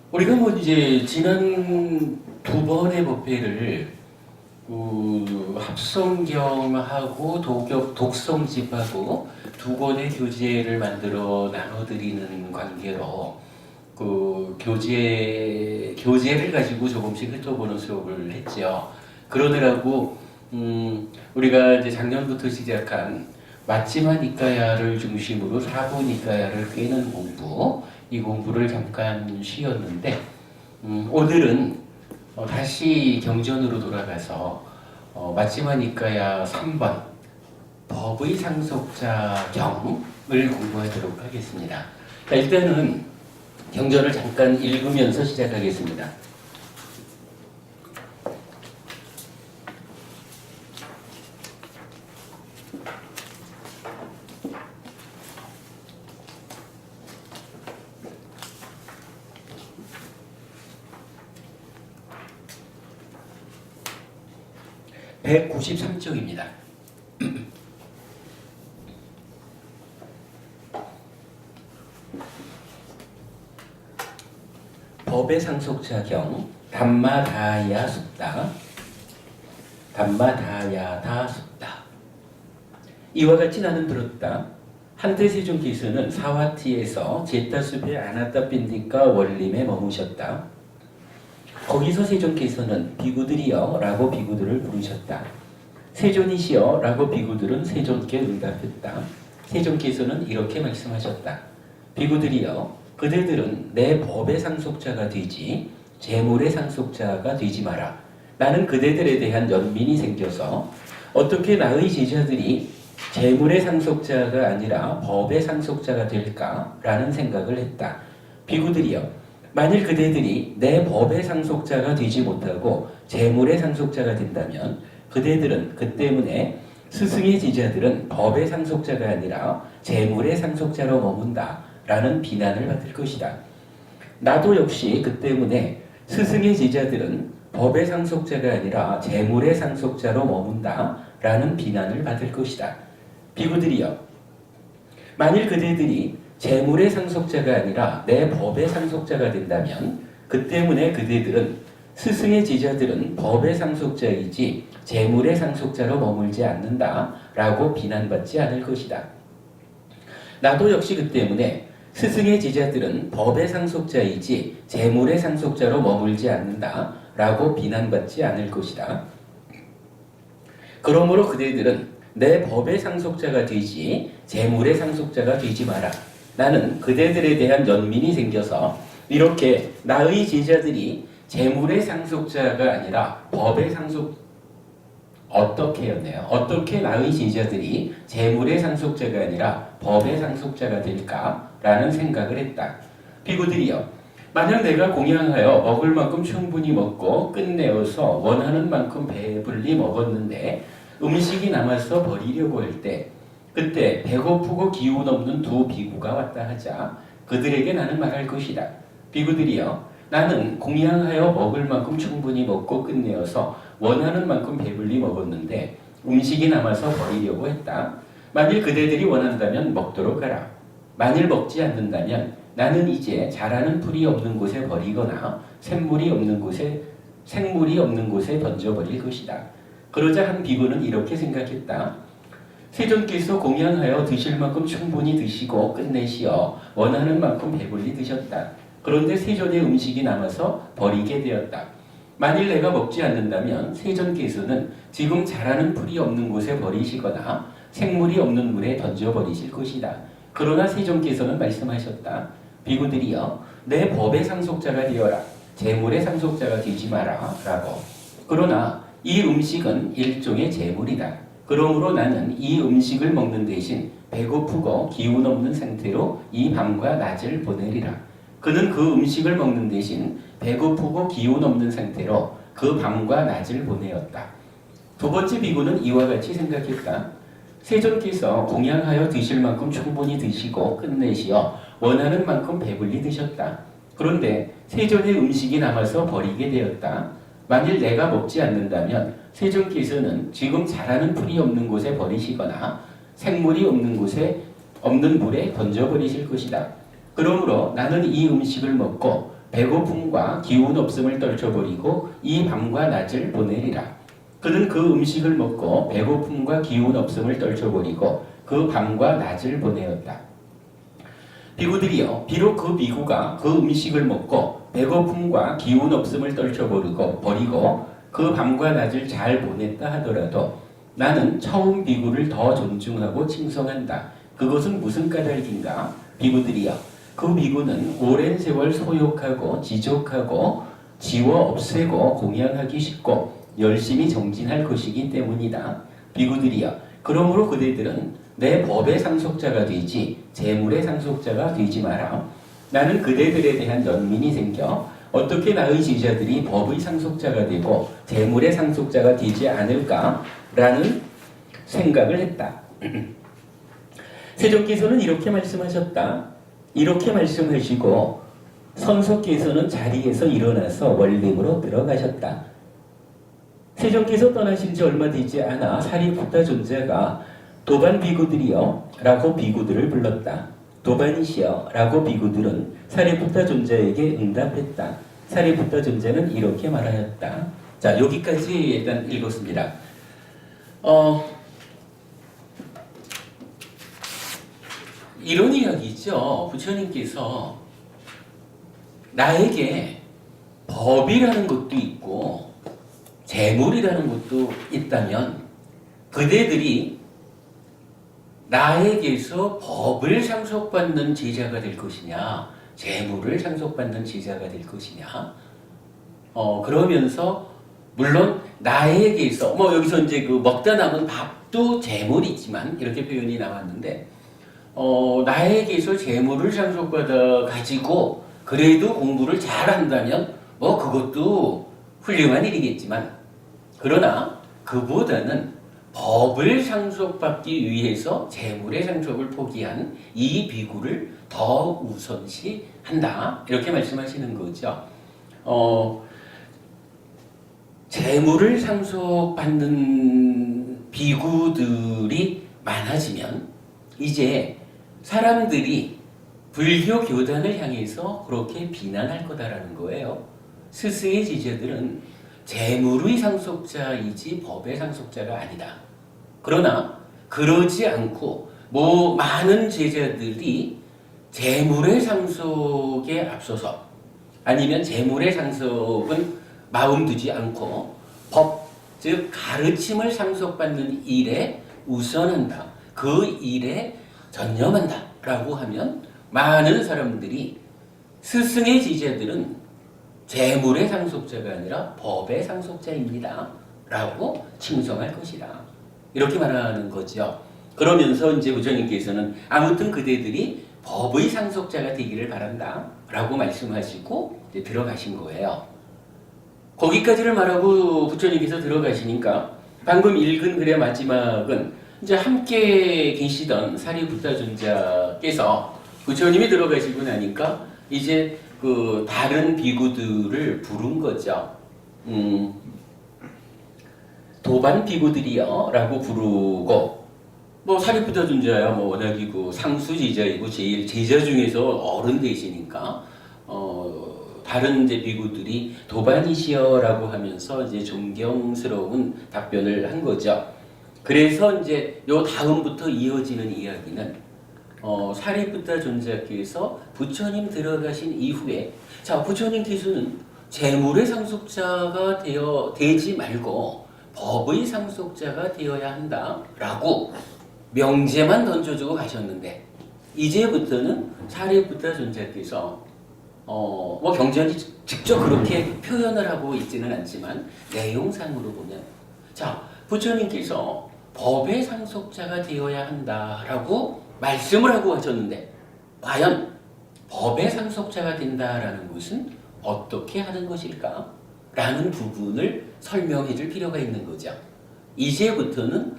우리가 뭐 이제 지난 두 번의 법회를 합성경하고 독성집하고 두 권의 교재를 만들어 나눠드리는 관계로 교재를 가지고 조금씩 훑어보는 수업을 했죠. 그러느라고 우리가 이제 작년부터 시작한 맞지마 니까야를 중심으로 사부 니까야를 꿰는 공부, 이 공부를 잠깐 쉬었는데 오늘은 다시 경전으로 돌아가서 맞지마 니까야 3번 법의 상속자 경을 공부하도록 하겠습니다. 자, 일단은 경전을 잠깐 읽으면서 시작하겠습니다. (193쪽입니다) 법의 상속자 경 담마다야 숫다. 담마다야다 숫다. 이와 같이 나는 들었다. 한때 세존께서는 사와티에서 제타숲의 아나타빈디카 원림에 머무셨다. 거기서 세존께서는 비구들이여 라고 비구들을 부르셨다. 세존이시여 라고 비구들은 세존께 응답했다. 세존께서는 이렇게 말씀하셨다. 비구들이여, 그대들은 내 법의 상속자가 되지 재물의 상속자가 되지 마라. 나는 그대들에 대한 연민이 생겨서 어떻게 나의 제자들이 재물의 상속자가 아니라 법의 상속자가 될까라는 생각을 했다. 비구들이여, 만일 그대들이 내 법의 상속자가 되지 못하고 재물의 상속자가 된다면 그대들은 그 때문에 스승의 제자들은 법의 상속자가 아니라 재물의 상속자로 머문다 라는 비난을 받을 것이다. 나도 역시 그 때문에 스승의 제자들은 법의 상속자가 아니라 재물의 상속자로 머문다 라는 비난을 받을 것이다. 비구들이여, 만일 그대들이 재물의 상속자가 아니라 내 법의 상속자가 된다면 그 때문에 그대들은 스승의 제자들은 법의 상속자이지 재물의 상속자로 머물지 않는다 라고 비난받지 않을 것이다. 나도 역시 그 때문에 스승의 제자들은 법의 상속자이지 재물의 상속자로 머물지 않는다 라고 비난받지 않을 것이다. 그러므로 그대들은 내 법의 상속자가 되지 재물의 상속자가 되지 마라. 나는 그대들에 대한 연민이 생겨서 이렇게 나의 제자들이 재물의 상속자가 아니라 법의 어떻게 나의 제자들이 재물의 상속자가 아니라 법의 상속자가 될까라는 생각을 했다. 비구들이여, 만약 내가 공양하여 먹을 만큼 충분히 먹고 끝내어서 원하는 만큼 배불리 먹었는데 음식이 남아서 버리려고 할 때 그때 배고프고 기운 없는 두 비구가 왔다 하자 그들에게 나는 말할 것이다. 비구들이여, 나는 공양하여 먹을 만큼 충분히 먹고 끝내어서 원하는 만큼 배불리 먹었는데 음식이 남아서 버리려고 했다. 만일 그대들이 원한다면 먹도록 하라. 만일 먹지 않는다면 나는 이제 자라는 풀이 없는 곳에 버리거나 생물이 없는 곳에 던져버릴 것이다. 그러자 한 비구는 이렇게 생각했다. 세존께서 공양하여 드실 만큼 충분히 드시고 끝내시어 원하는 만큼 배불리 드셨다. 그런데 세존의 음식이 남아서 버리게 되었다. 만일 내가 먹지 않는다면 세존께서는 지금 자라는 풀이 없는 곳에 버리시거나 생물이 없는 물에 던져버리실 것이다. 그러나 세존께서는 말씀하셨다. 비구들이여, 내 법의 상속자가 되어라. 재물의 상속자가 되지 마라. 라고. 그러나 이 음식은 일종의 재물이다. 그러므로 나는 이 음식을 먹는 대신 배고프고 기운 없는 상태로 이 밤과 낮을 보내리라. 그는 그 음식을 먹는 대신 배고프고 기운 없는 상태로 그 밤과 낮을 보내었다. 두 번째 비구는 이와 같이 생각했다. 세존께서 공양하여 드실 만큼 충분히 드시고 끝내시어 원하는 만큼 배불리 드셨다. 그런데 세존의 음식이 남아서 버리게 되었다. 만일 내가 먹지 않는다면 세존께서는 지금 자라는 풀이 없는 곳에 버리시거나 생물이 없는 물에 던져버리실 것이다. 그러므로 나는 이 음식을 먹고 배고픔과 기운 없음을 떨쳐버리고 이 밤과 낮을 보내리라. 그는 그 음식을 먹고 배고픔과 기운 없음을 떨쳐버리고 그 밤과 낮을 보내었다. 비구들이여, 비록 그 비구가 그 음식을 먹고 배고픔과 기운 없음을 떨쳐버리고 그 밤과 낮을 잘 보냈다 하더라도 나는 처음 비구를 더 존중하고 칭송한다. 그것은 무슨 까닭인가? 비구들이여, 그 비구는 오랜 세월 소욕하고 지족하고 지워 없애고 공양하기 쉽고 열심히 정진할 것이기 때문이다. 비구들이여, 그러므로 그대들은 내 법의 상속자가 되지 재물의 상속자가 되지 마라. 나는 그대들에 대한 연민이 생겨 어떻게 나의 제자들이 법의 상속자가 되고 재물의 상속자가 되지 않을까라는 생각을 했다. 세종께서는 이렇게 말씀하셨다. 이렇게 말씀하시고 선속께서는 자리에서 일어나서 원림으로 들어가셨다. 세종께서 떠나신 지 얼마 되지 않아 사리푸타 존자가 도반 비구들이여 라고 비구들을 불렀다. 도반이시여 라고 비구들은 사리푸타 존자에게 응답했다. 사리푸타 존자는 이렇게 말하였다. 자, 여기까지 일단 읽었습니다. 이런 이야기죠. 부처님께서 나에게 법이라는 것도 있고 재물이라는 것도 있다면 그대들이 나에게서 법을 상속받는 제자가 될 것이냐, 재물을 상속받는 제자가 될 것이냐. 그러면서 물론 나에게서 여기서 이제 그 먹다 남은 밥도 재물이지만 이렇게 표현이 나왔는데 나에게서 재물을 상속받아 가지고 그래도 공부를 잘한다면 그것도 훌륭한 일이겠지만 그러나 그보다는 법을 상속받기 위해서 재물의 상속을 포기한 이 비구를 더 우선시한다. 이렇게 말씀하시는 거죠. 재물을 상속받는 비구들이 많아지면 이제 사람들이 불교 교단을 향해서 그렇게 비난할 거다라는 거예요. 스승의 제자들은 재물의 상속자이지 법의 상속자가 아니다. 그러나 그러지 않고 많은 제자들이 재물의 상속에 앞서서 아니면 재물의 상속은 마음 두지 않고 법, 즉 가르침을 상속받는 일에 우선한다. 그 일에 전념한다. 라고 하면 많은 사람들이 스승의 제자들은 재물의 상속자가 아니라 법의 상속자입니다. 라고 칭송할 것이다. 이렇게 말하는 거죠. 그러면서 이제 부처님께서는 아무튼 그대들이 법의 상속자가 되기를 바란다. 라고 말씀하시고 이제 들어가신 거예요. 거기까지를 말하고 부처님께서 들어가시니까 방금 읽은 글의 마지막은 이제 함께 계시던 사리푸타 존자께서 부처님이 들어가시고 나니까 이제 그 다른 비구들을 부른 거죠. 도반 비구들이요 라고 부르고 사리푸타 존자야 워낙이고 상수 제자이고 제일 제자 중에서 어른 되시니까 다른 이제 비구들이 도반이시여 라고 하면서 이제 존경스러운 답변을 한 거죠. 그래서 이제 요 다음부터 이어지는 이야기는 사리푸타 존자께서 부처님 들어가신 이후에 부처님께서는 재물의 상속자가 되지 말고 법의 상속자가 되어야 한다라고 명제만 던져주고 가셨는데 이제부터는 사리푸타 존자께서 경전이 직접 그렇게 표현을 하고 있지는 않지만 내용상으로 보면 부처님께서 법의 상속자가 되어야 한다라고 말씀을 하고 하셨는데 과연 법의 상속자가 된다라는 것은 어떻게 하는 것일까? 라는 부분을 설명해 줄 필요가 있는 거죠. 이제부터는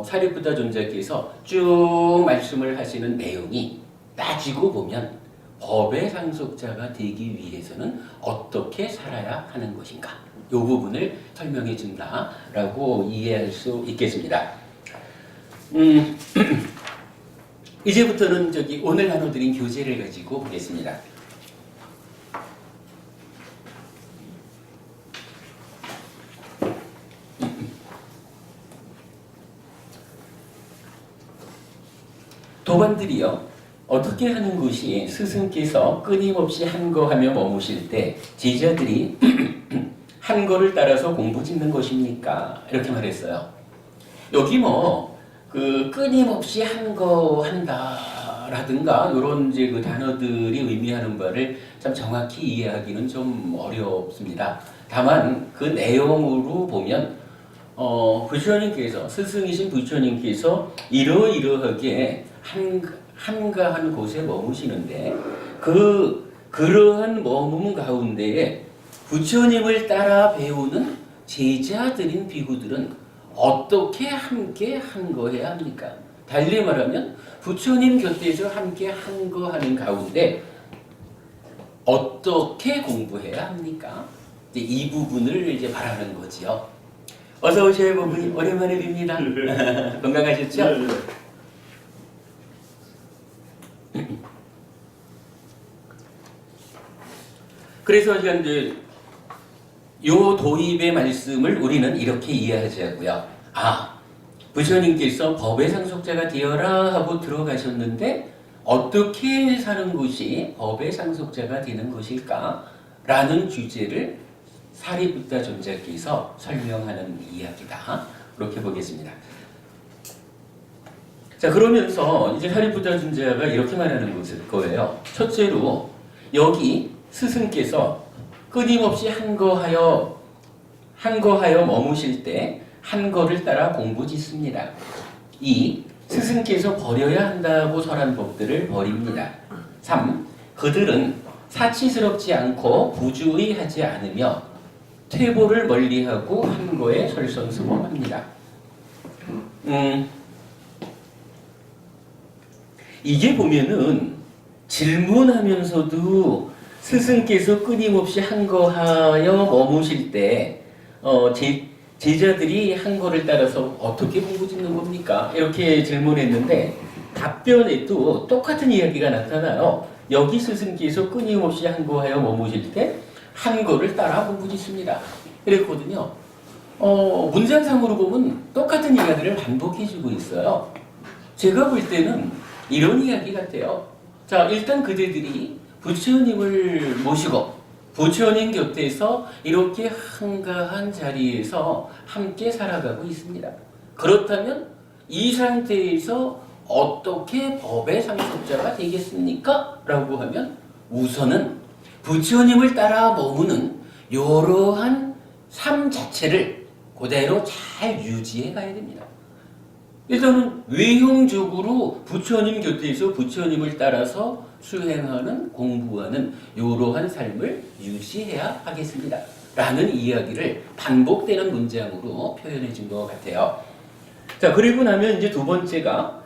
사리푸타 존자께서 쭉 말씀을 하시는 내용이 따지고 보면 법의 상속자가 되기 위해서는 어떻게 살아야 하는 것인가? 이 부분을 설명해 준다라고 이해할 수 있겠습니다. 이제부터는 오늘 나눠드린 교재를 가지고 보겠습니다. 도반들이요. 어떻게 하는 것이 스승께서 끊임없이 한 거 하며 머무실 때 제자들이 한 거를 따라서 공부 짓는 것입니까? 이렇게 말했어요. 여기 그 끊임없이 한 거 한다라든가 이런 이제 그 단어들이 의미하는 바를 참 정확히 이해하기는 좀 어렵습니다. 다만 그 내용으로 보면 부처님께서 스승이신 부처님께서 이러이러하게 한가한 곳에 머무시는데 그러한 머문 가운데에 부처님을 따라 배우는 제자들인 비구들은 어떻게 함께 한 거 해야 합니까? 달리 말하면 부처님 곁에서 함께 한 거 하는 가운데 어떻게 공부해야 합니까? 이제 이 부분을 이제 말하는 거지요. 어서 오세요, 부모님. 오랜만에 뵙니다. 건강하셨죠? 그래서 이제 요 도입의 말씀을 우리는 이렇게 이해하자고요. 부처님께서 법의 상속자가 되어라 하고 들어가셨는데 어떻게 사는 것이 법의 상속자가 되는 것일까? 라는 주제를 사리부타 존자께서 설명하는 이야기다. 그렇게 보겠습니다. 자, 그러면서 이제 사리부타 존자가 이렇게 말하는 거예요. 첫째로 여기 스승께서 끊임없이 한 거 하여 머무실 때 한 거를 따라 공부 짓습니다. 2. 스승께서 버려야 한다고 설한 법들을 버립니다. 3. 그들은 사치스럽지 않고 부주의하지 않으며 퇴보를 멀리하고 한 거에 설선수범합니다. 이게 보면은 질문하면서도 스승께서 끊임없이 한 거 하여 머무실 때 제자들이 한 거를 따라서 어떻게 공부 짓는 겁니까? 이렇게 질문했는데 답변에도 똑같은 이야기가 나타나요. 여기 스승께서 끊임없이 한 거 하여 머무실 때 한 거를 따라 공부 짓습니다. 그랬거든요. 문장상으로 보면 똑같은 이야기를 반복해주고 있어요. 제가 볼 때는 이런 이야기 같아요. 자, 일단 그대들이 부처님을 모시고 부처님 곁에서 이렇게 한가한 자리에서 함께 살아가고 있습니다. 그렇다면 이 상태에서 어떻게 법의 상속자가 되겠습니까? 라고 하면 우선은 부처님을 따라 머무는 이러한 삶 자체를 그대로 잘 유지해 가야 됩니다. 일단은 외형적으로 부처님 곁에서 부처님을 따라서 수행하는, 공부하는 이러한 삶을 유지해야 하겠습니다. 라는 이야기를 반복되는 문장으로 표현해 준 것 같아요. 자, 그리고 나면 이제 두 번째가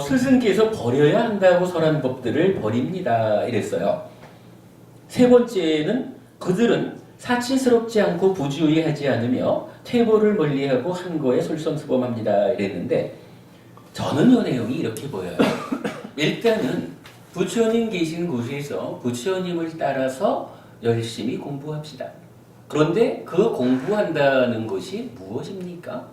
스승께서 버려야 한다고 설한 법들을 버립니다. 이랬어요. 세 번째는 그들은 사치스럽지 않고 부주의하지 않으며 퇴보를 멀리하고 한 거에 솔선수범합니다. 이랬는데 저는 이 내용이 이렇게 보여요. 일단은 부처님 계신 곳에서 부처님을 따라서 열심히 공부합시다. 그런데 그 공부한다는 것이 무엇입니까?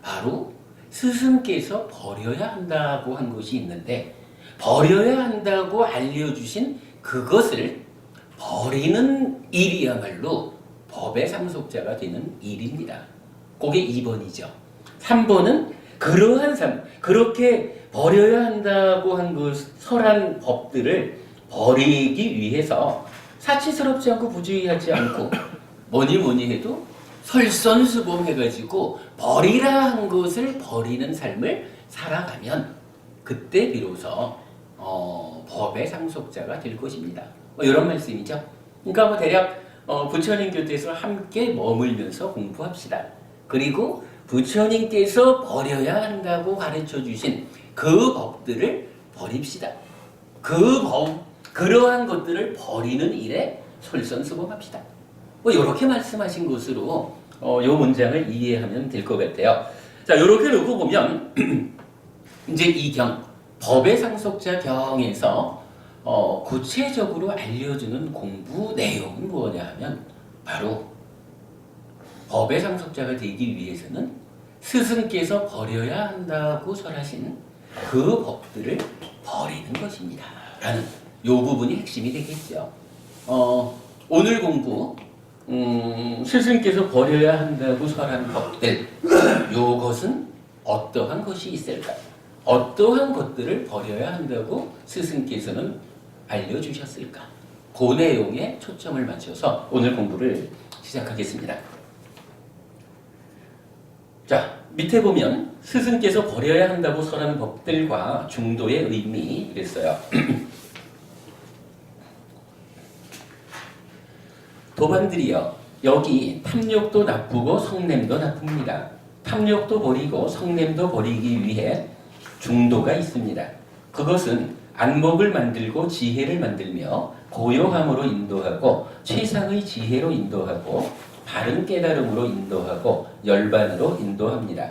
바로 스승께서 버려야 한다고 한 것이 있는데 버려야 한다고 알려주신 그것을 버리는 일이야말로 법의 상속자가 되는 일입니다. 그게 2번이죠. 3번은 그러한 삶, 그렇게 버려야 한다고 한 그 설한 법들을 버리기 위해서 사치스럽지 않고 부주의하지 않고 뭐니 해도 설선수범해가지고 버리라 한 것을 버리는 삶을 살아가면 그때 비로소 법의 상속자가 될 것입니다. 이런 말씀이죠. 그러니까 대략 부처님 곁에서 함께 머물면서 공부합시다. 그리고 부처님께서 버려야 한다고 가르쳐 주신 그 법들을 버립시다. 그러한 것들을 버리는 일에 솔선수범합시다. 이렇게 말씀하신 것으로 이 문장을 이해하면 될 것 같아요. 자, 이렇게 놓고 보면 이제 이 경, 법의 상속자 경에서 구체적으로 알려주는 공부 내용은 뭐냐 하면 바로 법의 상속자가 되기 위해서는 스승께서 버려야 한다고 설하신 그 법들을 버리는 것입니다. 라는 요 부분이 핵심이 되겠죠. 오늘 공부 스승께서 버려야 한다고 설한 법들, 요것은 어떠한 것이 있을까? 어떠한 것들을 버려야 한다고 스승께서는 알려주셨을까? 그 내용에 초점을 맞춰서 오늘 공부를 시작하겠습니다. 자, 밑에 보면 스승께서 버려야 한다고 설한 법들과 중도의 의미 그랬어요. 도반들이요, 여기 탐욕도 나쁘고 성냄도 나쁩니다. 탐욕도 버리고 성냄도 버리기 위해 중도가 있습니다. 그것은 안목을 만들고 지혜를 만들며 고요함으로 인도하고 최상의 지혜로 인도하고 바른 깨달음으로 인도하고 열반으로 인도합니다.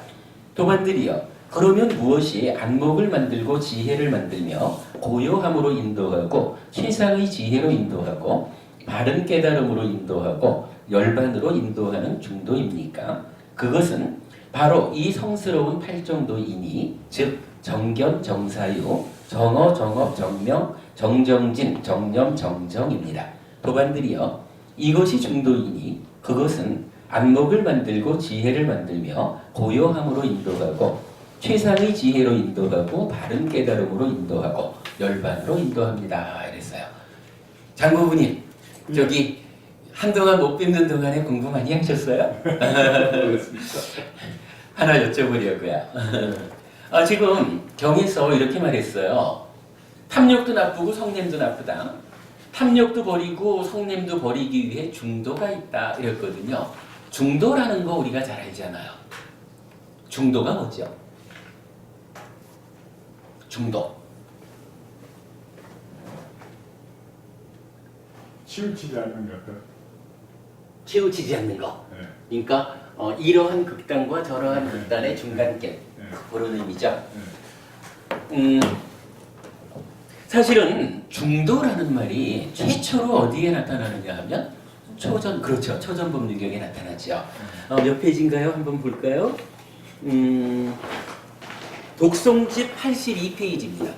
도반들이요, 그러면 무엇이 안목을 만들고 지혜를 만들며 고요함으로 인도하고 최상의 지혜로 인도하고 바른 깨달음으로 인도하고 열반으로 인도하는 중도입니까? 그것은 바로 이 성스러운 팔정도이니 즉 정견, 정사유, 정어, 정업, 정명, 정정진, 정념, 정정입니다. 도반들이여, 이것이 중도이니 그것은 안목을 만들고 지혜를 만들며 고요함으로 인도하고 최상의 지혜로 인도하고 바른 깨달음으로 인도하고 열반으로 인도합니다. 이랬어요. 장고부님, 저기 한동안 못 뵙는 동안에 공부 많이 하셨어요? 하나 여쭤보려고요. 지금 경에서 이렇게 말했어요. 탐욕도 나쁘고 성냄도 나쁘다. 탐욕도 버리고 성냄도 버리기 위해 중도가 있다 이랬거든요. 중도라는 거 우리가 잘 알잖아요. 중도가 뭐죠? 중도. 치우치지 않는 것. 치우치지 않는 거. 네. 그러니까 이러한 극단과 저러한 극단의 중간점. 그런 의미죠. 사실은 중도라는 말이 최초로 어디에 나타나느냐 하면 초전, 그렇죠. 초전법률경에 나타나죠. 몇 페이지인가요? 한번 볼까요? 독송집 82페이지입니다.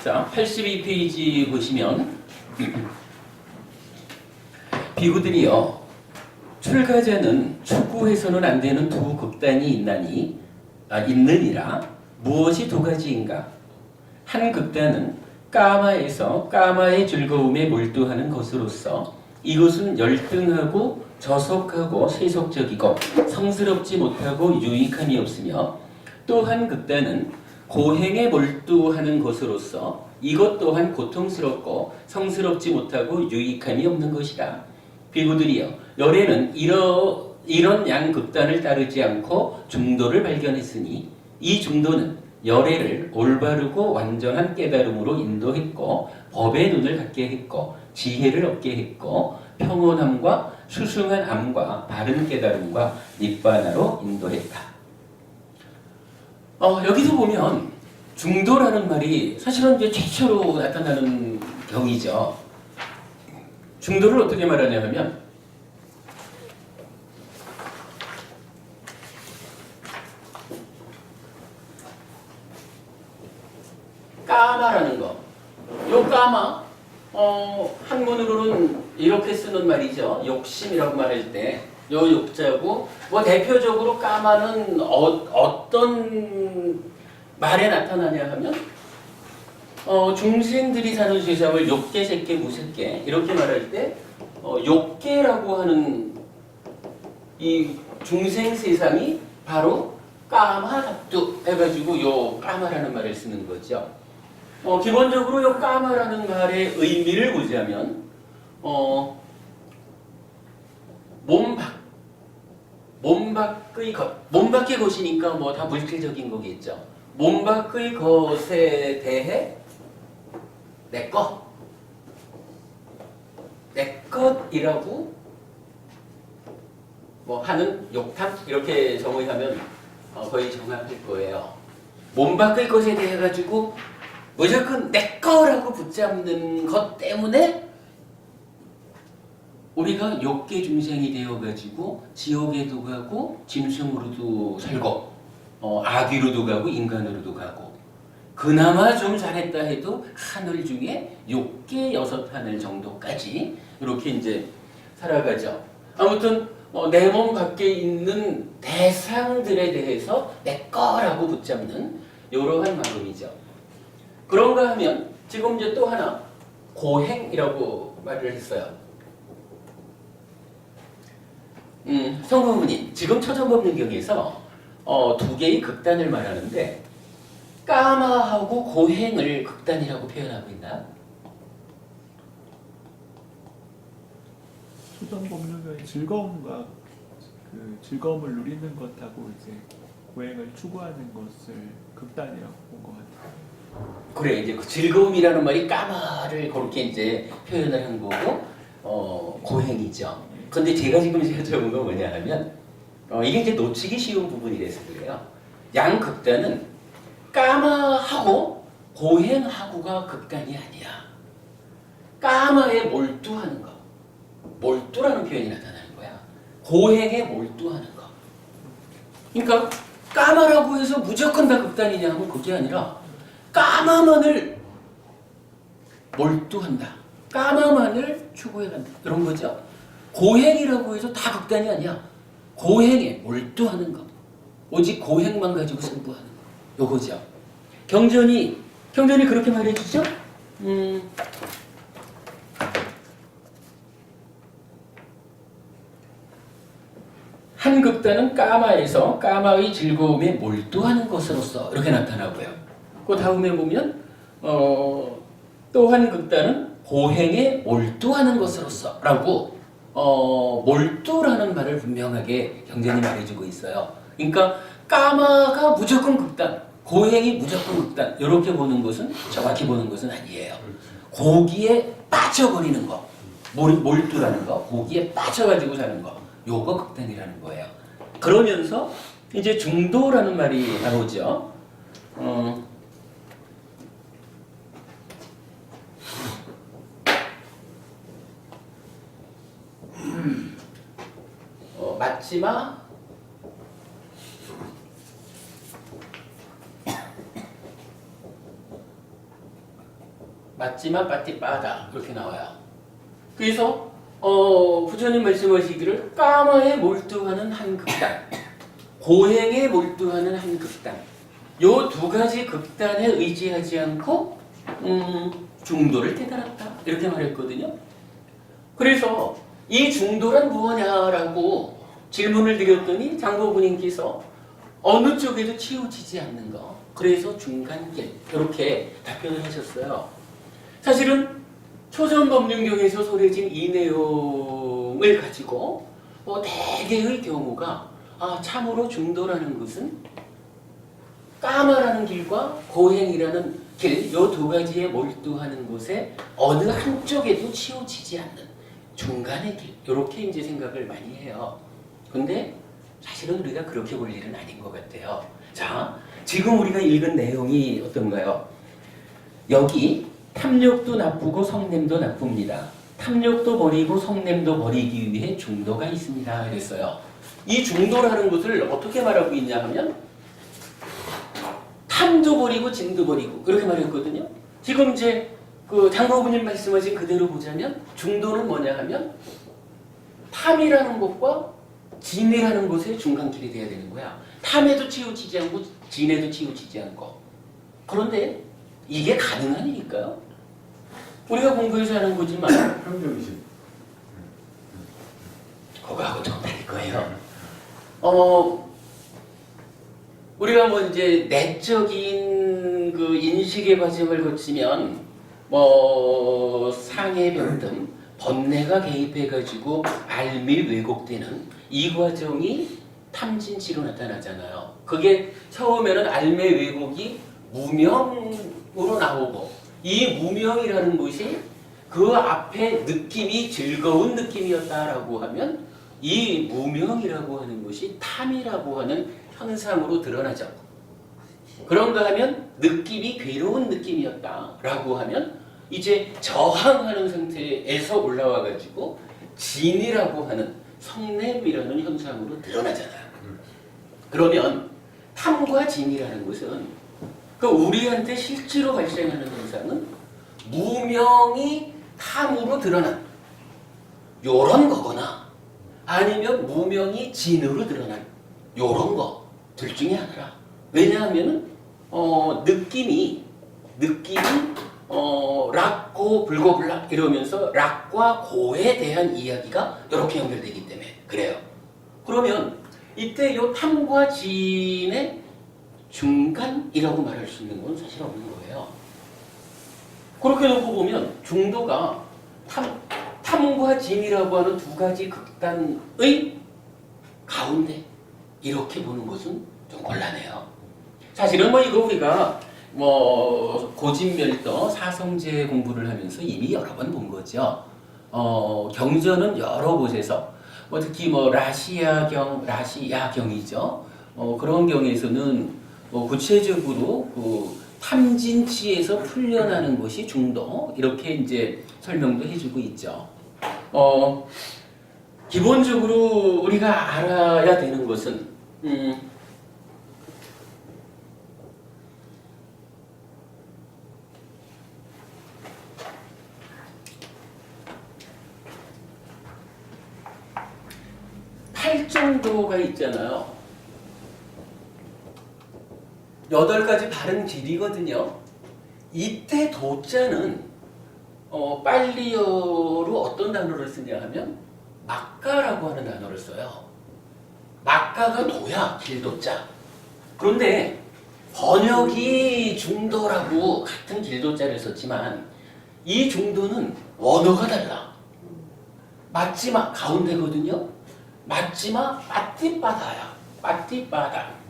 자, 82페이지 보시면 비구들이요, 출가자는 추구해서는 안 되는 두 극단이 있느니라. 무엇이 두 가지인가? 한 극단은 까마에서 까마의 즐거움에 몰두하는 것으로서 이것은 열등하고 저속하고 세속적이고 성스럽지 못하고 유익함이 없으며, 또 한 극단은 고행에 몰두하는 것으로서 이것 또한 고통스럽고 성스럽지 못하고 유익함이 없는 것이다. 비구들이여, 열애는 이런 양극단을 따르지 않고 중도를 발견했으니 이 중도는 열애를 올바르고 완전한 깨달음으로 인도했고 법의 눈을 갖게 했고 지혜를 얻게 했고 평온함과 수승한 암과 바른 깨달음과 니바나로 인도했다. 여기서 보면 중도라는 말이 사실은 이제 최초로 나타나는 경이죠. 중도를 어떻게 말하냐 하면 까마라는 거. 요 까마, 한문으로는 이렇게 쓰는 말이죠. 욕심이라고 말할 때 요 욕자고, 뭐 대표적으로 까마는 어떤 말에 나타나냐 하면 중생들이 사는 세상을 욕계, 색계, 무색계 이렇게 말할 때 욕계라고 하는 이 중생 세상이 바로 까마답두 해가지고 요 까마라는 말을 쓰는 거죠. 기본적으로 요 까마라는 말의 의미를 보자면 몸 밖의 것이니까 뭐 다 물질적인 거겠죠. 몸 밖의 것에 대해 내 것이라고 뭐 하는 욕탕 이렇게 정의하면 거의 정확할 거예요. 몸 밖의 것에 대해 가지고 무조건 내 거라고 붙잡는 것 때문에 우리가 욕계 중생이 되어가지고 지옥에도 가고 짐승으로도 살고 아귀로도 가고 인간으로도 가고 그나마 좀 잘했다 해도 하늘 중에 욕계 6하늘 정도까지 이렇게 이제 살아가죠. 아무튼 내 몸 밖에 있는 대상들에 대해서 내 거라고 붙잡는 이러한 마음이죠. 그런가 하면 지금 이제 또 하나 고행이라고 말을 했어요. 성부모님, 지금 처전법륜경에서 두 개의 극단을 말하는데 까마하고 고행을 극단이라고 표현하고 있나? 초전법륜의 즐거움과 그 즐거움을 누리는 것하고 이제 고행을 추구하는 것을 극단이라고 본 것 같아요. 그래, 이제 그 즐거움이라는 말이 까마를 그렇게 이제 표현을 한 거고 고행이죠. 근데 제가 지금 여쭤본 건 뭐냐 하면 이게 이제 놓치기 쉬운 부분이라서 그래요. 양 극단은 까마하고 고행하고가 극단이 아니야. 까마에 몰두하는 거. 몰두라는 표현이 나타나는 거야. 고행에 몰두하는 거. 그러니까 까마라고 해서 무조건 다 극단이냐 하면 그게 아니라 까마만을 몰두한다. 까마만을 추구해간다. 이런 거죠. 고행이라고 해서 다 극단이 아니야. 고행에 몰두하는 거. 오직 고행만 가지고 승부하는 거. 요거죠. 경전이 그렇게 말해주죠. 한 극단은 까마에서 까마의 즐거움에 몰두하는 것으로서 이렇게 나타나고요. 그 다음에 보면 또 한 극단은 고행에 몰두하는 것으로서 라고 몰두라는 말을 분명하게 경전이 말해주고 있어요. 그러니까 까마가 무조건 극단, 고행이 무조건 극단 이렇게 보는 것은 정확히 보는 것은 아니에요. 고기에 빠져버리는 거, 몰두라는 거, 고기에 빠져가지고 사는 거, 요거 극단이라는 거예요. 그러면서 이제 중도라는 말이 나오죠. 맞지마 빠띠빠다 그렇게 나와요. 그래서 부처님 말씀하시기를 까마에 몰두하는 한 극단, 고행에 몰두하는 한 극단, 요 두 가지 극단에 의지하지 않고 중도를 깨달았다 이렇게 말했거든요. 그래서 이 중도란 무엇냐라고 질문을 드렸더니 장보부님께서 어느 쪽에도 치우치지 않는 거, 그래서 중간길 이렇게 답변을 하셨어요. 사실은 초전법륜경에서 소개진 이 내용을 가지고 대개의 경우가 참으로 중도라는 것은 까마라는 길과 고행이라는 길, 이 두 가지에 몰두하는 곳에 어느 한쪽에도 치우치지 않는 중간의 길, 이렇게 이제 생각을 많이 해요. 근데 사실은 우리가 그렇게 볼 일은 아닌 것 같아요. 자, 지금 우리가 읽은 내용이 어떤가요? 여기 탐욕도 나쁘고 성냄도 나쁩니다. 탐욕도 버리고 성냄도 버리기 위해 중도가 있습니다. 그랬어요. 이 중도라는 것을 어떻게 말하고 있냐 하면 탐도 버리고 진도 버리고 그렇게 말했거든요. 지금 이제 그 장로부님 말씀하신 그대로 보자면 중도는 뭐냐 하면 탐이라는 것과 진이라는 것의 중간길이 돼야 되는 거야. 탐에도 치우치지 않고 진에도 치우치지 않고. 그런데 이게 가능한 일일까요? 우리가 공부해서 하는 거지만 평정심. 그거하고 좀 다를 거예요. 우리가 뭐 이제 내적인 그 인식의 과정을 거치면 상해 변등, 번뇌가 개입해가지고 알미 왜곡되는 이 과정이 탐진치로 나타나잖아요. 그게 처음에는 알매 왜곡이 무명으로 나오고 이 무명이라는 것이 그 앞에 느낌이 즐거운 느낌이었다라고 하면 이 무명이라고 하는 것이 탐이라고 하는 현상으로 드러나죠. 그런가 하면 느낌이 괴로운 느낌이었다라고 하면 이제 저항하는 상태에서 올라와 가지고 진이라고 하는 성냄이라는 현상으로 드러나잖아요. 그러면 탐과 진이라는 것은 그 우리한테 실제로 발생하는 현상은 무명이 탐으로 드러난 요런 거거나 아니면 무명이 진으로 드러난 요런 거 둘 중에 하나라. 왜냐하면은 느낌이 락고 불고불락 이러면서 락과 고에 대한 이야기가 이렇게 연결되기 때문에 그래요. 그러면 이때 요 탐과 진의 중간이라고 말할 수 있는 건 사실 없는 거예요. 그렇게 놓고 보면 중도가 탐과 진이라고 하는 두 가지 극단의 가운데 이렇게 보는 것은 좀 곤란해요. 사실은 뭐 이거 우리가 뭐 고진멸도 사성제 공부를 하면서 이미 여러 번 본 거죠. 경전은 여러 곳에서 뭐 특히 뭐 라시야경이죠. 그런 경에서는 구체적으로 그 탐진치에서 풀려나는 것이 중도 이렇게 이제 설명도 해주고 있죠. 기본적으로 우리가 알아야 되는 것은 팔정도가 있잖아요. 8가지 바른 길이거든요. 이때 도자는 빨리어로 어떤 단어를 쓰냐 하면 막가라고 하는 단어를 써요. 막가가 도야, 길도자. 그런데 번역이 중도라고 같은 길도자를 썼지만 이 중도는 원어가 달라. 맞지마 가운데거든요. 맞지마 빠띠바다야. 빠띠바다.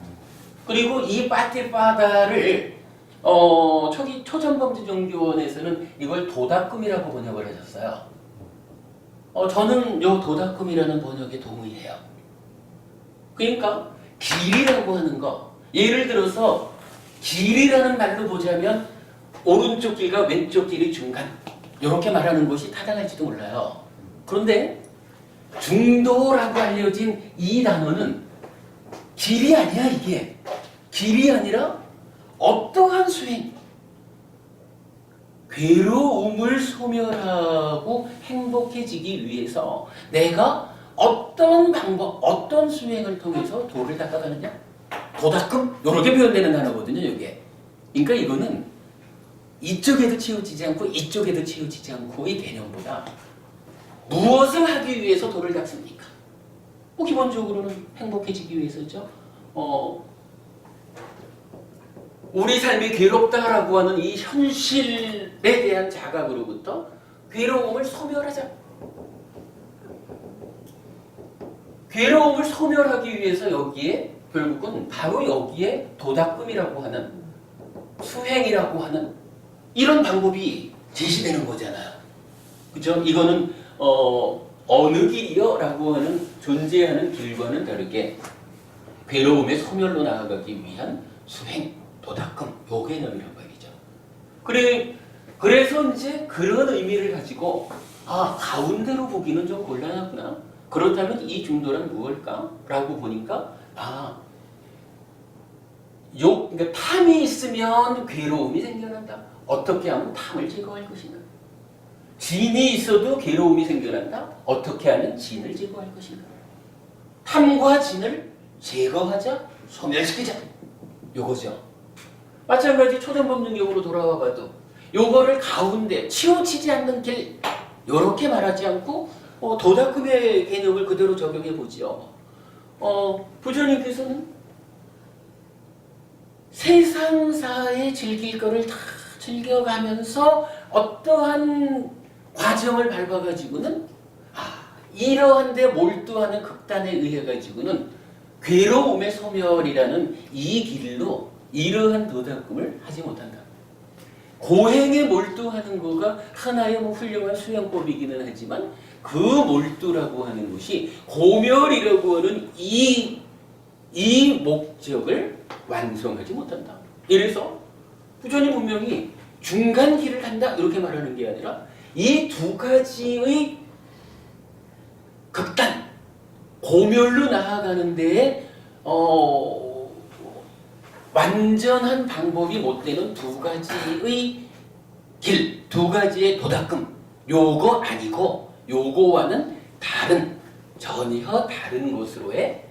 그리고 이 빠띠바다를 초전범죄정교원에서는 이걸 도다꿈이라고 번역을 하셨어요. 저는 요 도다꿈이라는 번역에 동의해요. 그러니까 길이라고 하는 거, 예를 들어서 길이라는 말로 보자면 오른쪽 길과 왼쪽 길의 중간 이렇게 말하는 것이 타당할지도 몰라요. 그런데 중도라고 알려진 이 단어는 길이 아니야. 이게 길이 아니라 어떠한 수행, 괴로움을 소멸하고 행복해지기 위해서 내가 어떤 방법, 어떤 수행을 통해서 도를 닦아가느냐? 도닦음? 이렇게 표현되는 단어거든요, 이게. 그러니까 이거는 이쪽에도 치우치지 않고 이쪽에도 치우치지 않고의 개념보다 무엇을 하기 위해서 도를 닦습니까? 뭐 기본적으로는 행복해지기 위해서죠. 우리 삶이 괴롭다라고 하는 이 현실에 대한 자각으로부터 괴로움을 소멸하자. 괴로움을 소멸하기 위해서 여기에 결국은 바로 여기에 도닦음이라고 하는 수행이라고 하는 이런 방법이 제시되는 거잖아요. 그죠? 이거는 어느 길이요? 라고 하는 존재하는 길과는 다르게 괴로움의 소멸로 나아가기 위한 수행, 도닦음, 요 개념이란 말이죠. 그래서 이제 그런 의미를 가지고 가운데로 보기는 좀 곤란하구나. 그렇다면 이 중도란 무엇일까? 라고 보니까 그러니까 탐이 있으면 괴로움이 생겨난다. 어떻게 하면 탐을 제거할 것인가? 진이 있어도 괴로움이 생겨난다. 어떻게 하면 진을 제거할 것인가? 탐과 진을 제거하자, 소멸시키자. 요거죠. 마찬가지 초전범죄경으로 돌아와 봐도 요거를 가운데 치우치지 않는 길 요렇게 말하지 않고 도닦음의 개념을 그대로 적용해 보죠. 부처님께서는 세상사에 즐길 거를 다 즐겨가면서 어떠한 과정을 밟아가지고는 이러한 데 몰두하는 극단에 의해 가지고는 괴로움의 소멸이라는 이 길로 이러한 도닦음을 하지 못한다. 고행에 몰두하는 거가 하나의 훌륭한 수행법이기는 하지만 그 몰두라고 하는 것이 고멸이라고 하는 이 목적을 완성하지 못한다. 이래서 부처님 분명히 중간 길을 간다 이렇게 말하는 게 아니라 이 두 가지의 극단 고멸로 나아가는 데에 완전한 방법이 못 되는 두 가지의 길, 두 가지의 도닦음 요거 아니고 요거와는 다른 전혀 다른 것으로의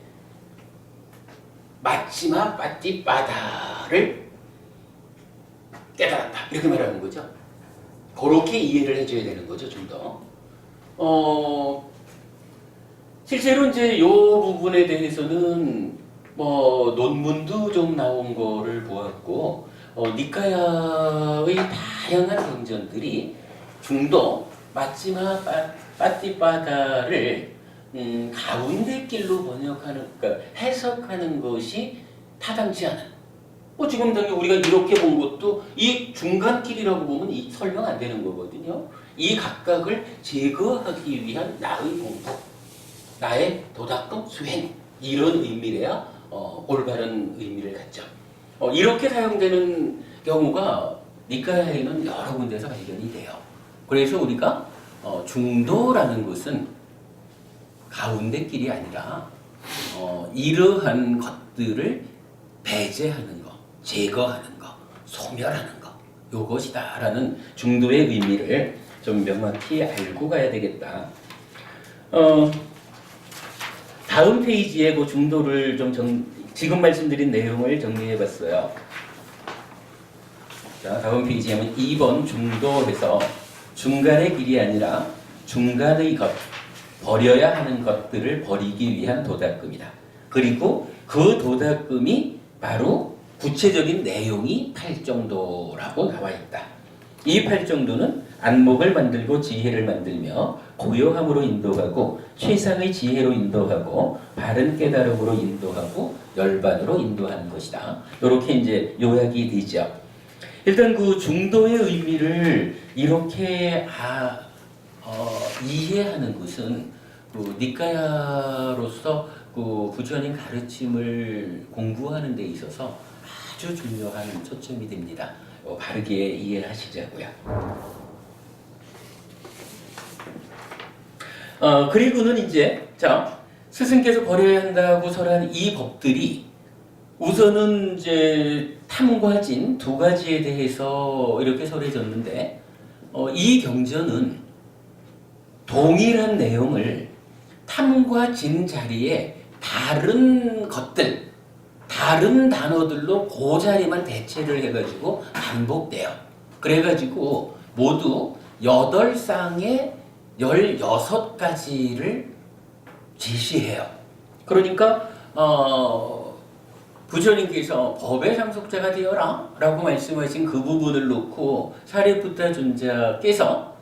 마치마 빠띠빠다를 깨달았다 이렇게 말하는 거죠. 그렇게 이해를 해줘야 되는 거죠. 좀 더. 실제로 이제 이 부분에 대해서는 뭐 논문도 좀 나온 거를 보았고 니카야의 다양한 경전들이 중도 마치마 빠띠빠다를 가운데 길로 번역하는, 그러니까 해석하는 것이 타당치 않은. 지금 당연히 우리가 이렇게 본 것도 이 중간길이라고 보면 이 설명 안 되는 거거든요. 이 각각을 제거하기 위한 나의 공부, 나의 도닦음 수행 이런 의미래야 올바른 의미를 갖죠. 이렇게 사용되는 경우가 니카야에는 여러 군데서 발견이 돼요. 그래서 우리가 중도라는 것은 가운데 길이 아니라 이러한 것들을 배제하는 것, 제거하는 것, 소멸하는 것 요것이다라는 중도의 의미를 좀 명확히 알고 가야 되겠다. 다음 페이지에 그 중도를 좀 지금 말씀드린 내용을 정리해봤어요. 자, 다음 페이지에 하면 2번 중도에서 중간의 길이 아니라 중간의 것, 버려야 하는 것들을 버리기 위한 도닦음이다. 그리고 그 도닦음이 바로 구체적인 내용이 8정도라고 나와 있다. 이 8정도는 안목을 만들고 지혜를 만들며 고요함으로 인도하고 최상의 지혜로 인도하고 바른 깨달음으로 인도하고 열반으로 인도하는 것이다. 이렇게 이제 요약이 되죠. 일단 그 중도의 의미를 이렇게 이해하는 것은 그 니카야로서 그 부처님 가르침을 공부하는 데 있어서 아주 중요한 초점이 됩니다. 바르게 이해하시자고요. 그리고는 이제 스승께서 버려야 한다고 설한 이 법들이 우선은 이제 탐과 진 두 가지에 대해서 이렇게 설해졌는데 이 경전은 동일한 내용을 탐과 진 자리에 다른 것들, 다른 단어들로 그 자리만 대체를 해가지고 반복돼요. 그래가지고 모두 8쌍의 16가지를 제시해요. 그러니까 부처님께서 법의 상속자가 되어라 라고 말씀하신 그 부분을 놓고 사리푸타 존자께서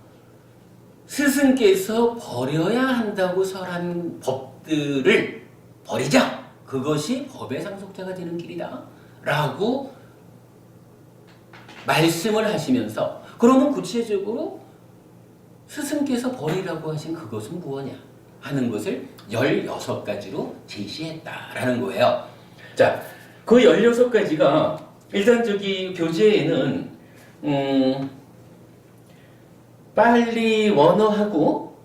스승께서 버려야 한다고 설한 법들을 버리자. 그것이 법의 상속자가 되는 길이다 라고 말씀을 하시면서 그러면 구체적으로 스승께서 버리라고 하신 그것은 무엇냐 하는 것을 16가지로 제시했다라는 거예요. 자, 그 16가지가 일단 저기 교재에는 빨리 원어하고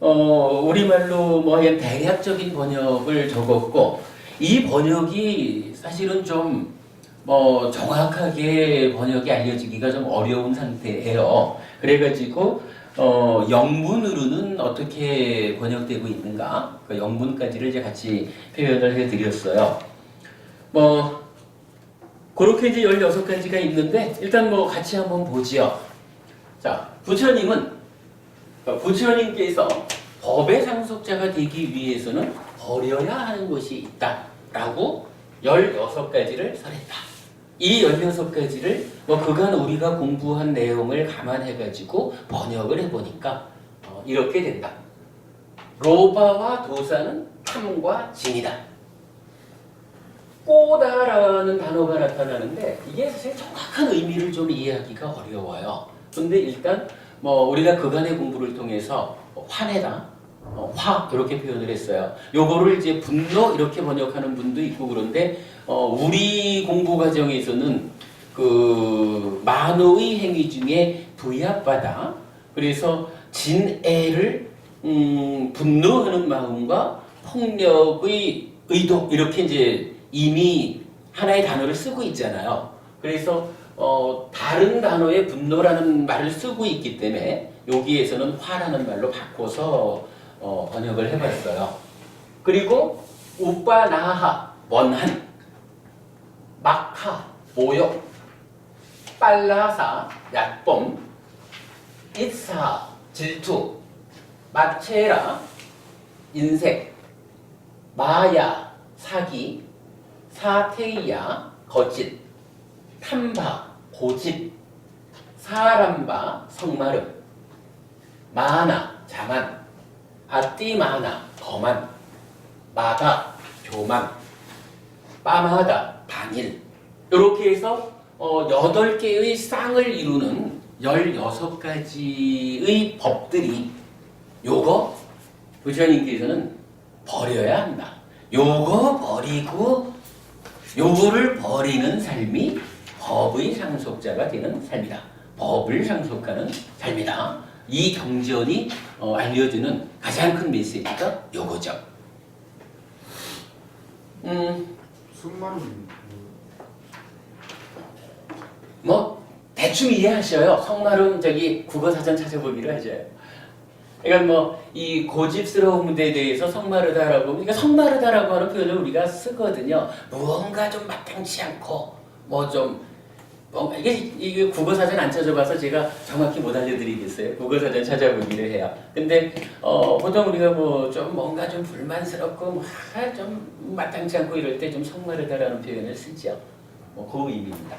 우리말로 뭐 대략적인 번역을 적었고 이 번역이 사실은 좀 정확하게 번역이 알려지기가 좀 어려운 상태예요. 그래가지고 영문으로는 어떻게 번역되고 있는가? 그 영문까지를 이제 같이 표현을 해드렸어요. 그렇게 이제 16가지가 있는데 일단 같이 한번 보지요. 자, 부처님께서 법의 상속자가 되기 위해서는 버려야 하는 것이 있다라고 16가지를 설했다. 이 16가지를 그간 우리가 공부한 내용을 감안해가지고 번역을 해보니까 이렇게 된다. 로바와 도사는 탐과 진이다. 꼬다라는 단어가 나타나는데 이게 사실 정확한 의미를 좀 이해하기가 어려워요. 근데 일단 우리가 그간의 공부를 통해서 화내다, 화 이렇게 표현을 했어요. 요거를 이제 분노 이렇게 번역하는 분도 있고 그런데 우리 공부 과정에서는 그 만호의 행위 중에 부합받아. 그래서 진애를 분노하는 마음과 폭력의 의도 이렇게 이제 이미 하나의 단어를 쓰고 있잖아요. 그래서 다른 단어의 분노라는 말을 쓰고 있기 때문에 여기에서는 화라는 말로 바꿔서 번역을 해봤어요. 그리고 우빠나하 원한, 막하 모욕, 빨라사 약범, it사 질투, 마체라 인색, 마야 사기, 사테이야 거짓, 탐바 고집, 사람바 성마름, 마나 자만, 아띠마나 거만, 마다 교만, 빠마다 반일. 이렇게 해서 8개의 쌍을 이루는 16가지의 법들이 요거 부처님께서는 버려야 한다. 요거 버리고 요거를 버리는 삶이 법의 상속자가 되는 삶이다. 법을 상속하는 삶이다. 이 경전이 알려주는 가장 큰 메시지가 요거죠. 승마는 뭐 대충 이해하셔요. 성마름 저기 국어사전 찾아보기로 하죠. 그러니까 뭐 이 고집스러운 문제에 대해서 성마르다라고, 그러니까 성마르다라고 하는 표현을 우리가 쓰거든요. 무언가 좀 마땅치 않고 뭐 이게 국어사전 안 찾아봐서 제가 정확히 못 알려드리겠어요. 국어사전 찾아보기로 해요. 근데 보통 우리가 뭐 좀 뭔가 좀 불만스럽고 좀 마땅치 않고 이럴 때 좀 성마르다라는 표현을 쓰죠. 뭐 그 의미입니다.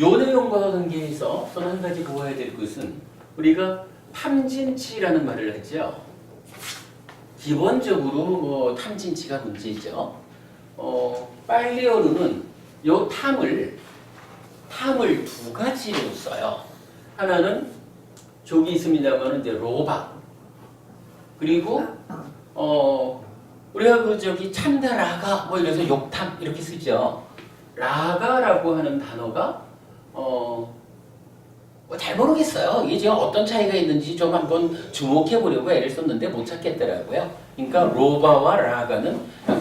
요 내용과 관계해서 또 한 가지 보아야 될 것은 우리가 탐진치라는 말을 했죠. 기본적으로 뭐 탐진치가 문제죠. 빨리어루는 요 탐을 두 가지로 써요. 하나는 저기 있습니다만 이제 로바, 그리고 우리가 그 저기 참다 라가 뭐 이래서 욕탐 이렇게 쓰죠. 라가라고 하는 단어가 잘 모르겠어요. 이게 지금 어떤 차이가 있는지 좀 한번 주목해 보려고 애를 썼는데 못 찾겠더라고요. 그러니까 로바와 라가는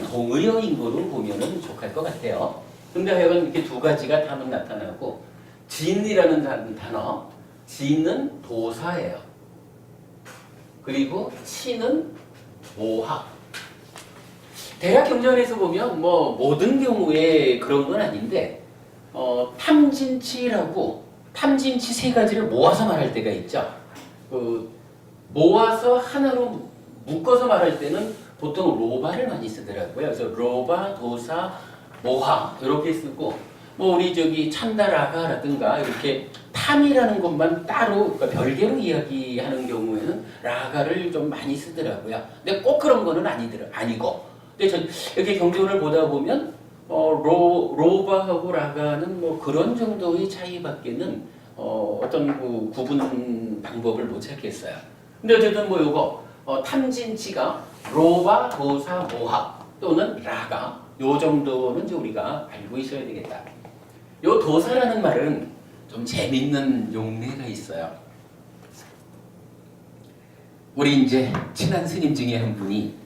동의어인 거로 보면은 족할 것 같아요. 근데 하여간 이렇게 두 가지가 탐은 나타나고, 진이라는 단어, 진은 도사예요. 그리고 치는 모하. 대략 경전에서 보면 뭐 모든 경우에 그런 건 아닌데 탐진치라고 탐진치 세 가지를 모아서 말할 때가 있죠. 모아서 하나로 묶어서 말할 때는 보통 로바를 많이 쓰더라고요. 그래서 로바, 도사, 모하 이렇게 쓰고, 뭐 우리 저기 참다라가라든가 이렇게 탐이라는 것만 따로 그러니까 별개로 이야기하는 경우에는 라가를 좀 많이 쓰더라고요. 근데 꼭 그런 거는 아니고. 근데 이렇게 경전을 보다 보면 로바하고 라가는 뭐 그런 정도의 차이밖에는 어떤 그 구분 방법을 못 찾겠어요. 근데 어쨌든 뭐 요거 탐진치가 로바, 도사, 모하 또는 라가 요 정도는 이제 우리가 알고 있어야 되겠다. 요 도사라는 말은 좀 재밌는 용례가 있어요. 우리 이제 친한 스님 중에 한 분이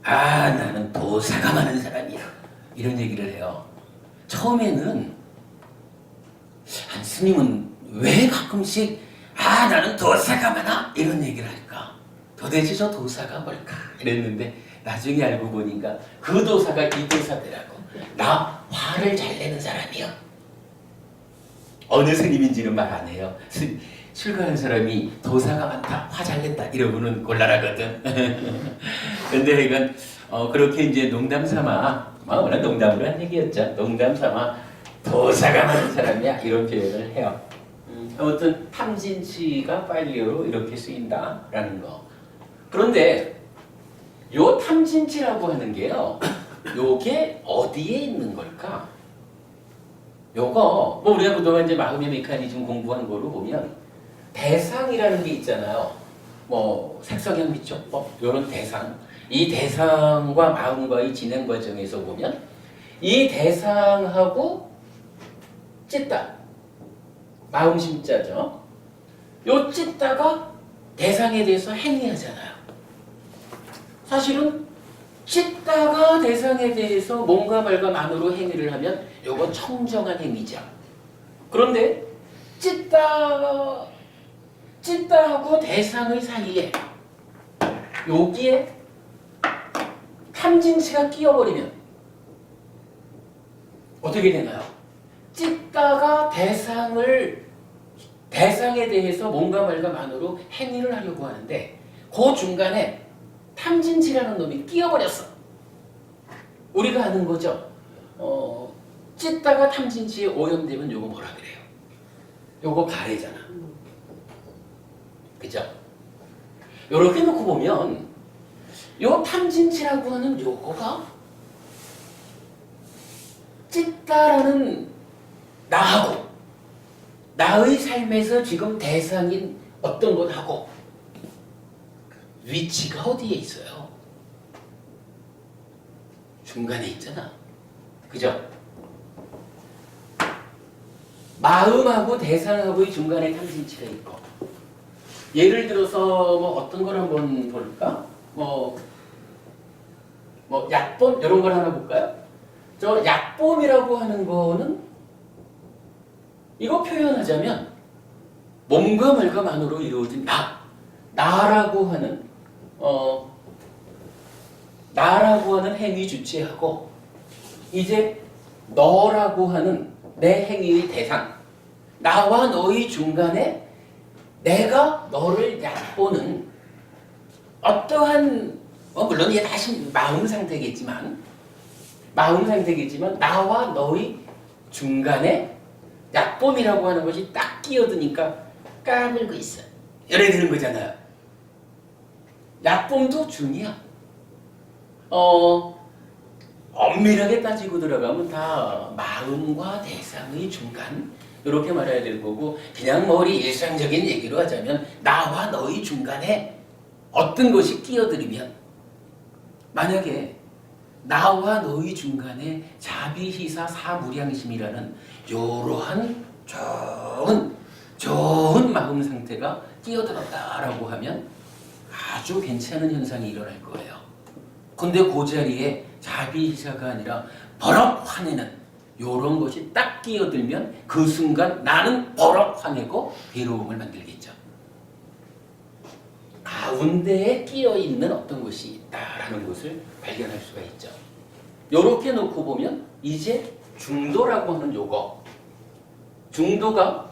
나는 도사가 많은 사람이야 이런 얘기를 해요. 처음에는 스님은 왜 가끔씩 나는 도사가 많아 이런 얘기를 할까? 도대체 저 도사가 뭘까? 이랬는데 나중에 알고 보니까 그 도사가 이 도사더라고. 나 화를 잘 내는 사람이야. 어느 스님인지는 말 안 해요. 출가한 사람이 도사가 많다, 화 잘 낸다 이러고는 곤란하거든. 근데 이건 그렇게 이제 농담 삼아, 원래 농담으로 한 얘기였죠. 농담 삼아 도사가 많은 사람이야 이런 표현을 해요. 아무튼 탐진치가 빨리어로 이렇게 쓰인다라는 거. 그런데 요 탐진치라고 하는 게요, 요게 어디에 있는 걸까? 요거 뭐 우리가 그동안 이제 마음의 메커니즘 공부한 거로 보면 대상이라는 게 있잖아요. 뭐 색성형 미적법 이런 대상, 이 대상과 마음과의 진행 과정에서 보면 이 대상하고 찢다, 마음 심자죠. 요 찢다가 대상에 대해서 행위하잖아요. 사실은 찢다가 대상에 대해서 몸과 말과 만으로 행위를 하면 요거 청정한 행위죠. 그런데 찢다하고 대상의 사이에 여기에 탐진치가 끼어버리면 어떻게 되나요? 찢다가 대상에 대해서 몸과 말과 만으로 행위를 하려고 하는데 그 중간에 탐진치라는 놈이 끼어버렸어. 우리가 아는 거죠. 찢다가 탐진치에 오염되면 요거 뭐라 그래요? 요거 가래잖아. 그죠? 요렇게 놓고 보면 요 탐진치라고 하는 요거가 찢다라는 나하고 나의 삶에서 지금 대상인 어떤 것하고 위치가 어디에 있어요? 중간에 있잖아. 그죠? 마음하고 대상하고의 중간에 탐진치가 있고, 예를 들어서 뭐 어떤 걸 한번 볼까? 뭐 약봄 이런 걸 하나 볼까요? 저 약봄이라고 하는 거는 이거 표현하자면 몸과 말과 만으로 이루어진 나라고 하는 행위 주체하고 이제 너라고 하는 내 행위의 대상, 나와 너의 중간에 내가 너를 얕보는 어떠한 물론 이게 다시 마음 상태겠지만 나와 너의 중간에 약봄이라고 하는 것이 딱 끼어드니까 까불고 있어. 이래 되는 거잖아요. 약봄도 중이야. 엄밀하게 따지고 들어가면 다 마음과 대상의 중간 이렇게 말해야 될 거고, 그냥 우리 일상적인 얘기로 하자면 나와 너의 중간에 어떤 것이 끼어들면, 만약에 나와 너의 중간에 자비희사 사무량심이라는 이러한 좋은 마음 상태가 끼어들었다라고 하면 아주 괜찮은 현상이 일어날 거예요. 근데 그 자리에 자비희사가 아니라 버럭 화내는 이런 것이 딱 끼어들면 그 순간 나는 버럭 화내고 괴로움을 만들겠죠. 가운데에 끼어있는 어떤 것이 있다라는 것을 발견할 수가 있죠. 이렇게 놓고 보면 이제 중도라고 하는 요거, 중도가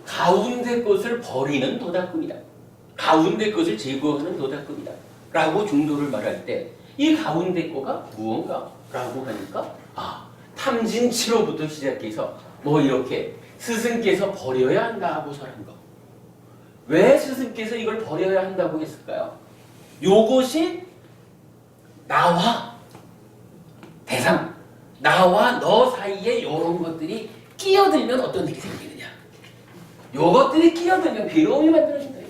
가운데 것을 버리는 도닦음이다. 가운데 것을 제거하는 도닦음이다. 라고 중도를 말할 때 이 가운데 거가 무언가? 라고 하니까 탐진치로부터 시작해서 이렇게 스승께서 버려야 한다 하고서 한 거. 왜 스승께서 이걸 버려야 한다고 했을까요? 요것이 나와 대상, 나와 너 사이에 요런 것들이 끼어들면 어떤 일이 생기느냐. 요것들이 끼어들면 괴로움이 만들어진다.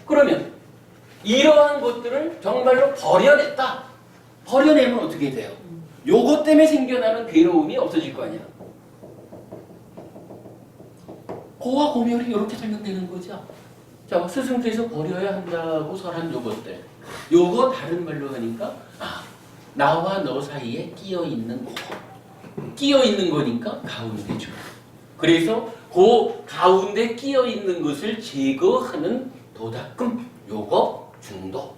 그러면 이러한 것들을 정말로 버려냈다. 버려내면 어떻게 돼요? 요것 때문에 생겨나는 괴로움이 없어질 거 아니야. 고와 고멸이 이렇게 설명되는 거죠. 자, 스승께서 버려야 한다고 설한 요것들. 요거 다른 말로 하니까 나와 너 사이에 끼어있는 거. 끼어있는 거니까 가운데 줘. 그래서 그 가운데 끼어있는 것을 제거하는 도닦음, 요거 중도.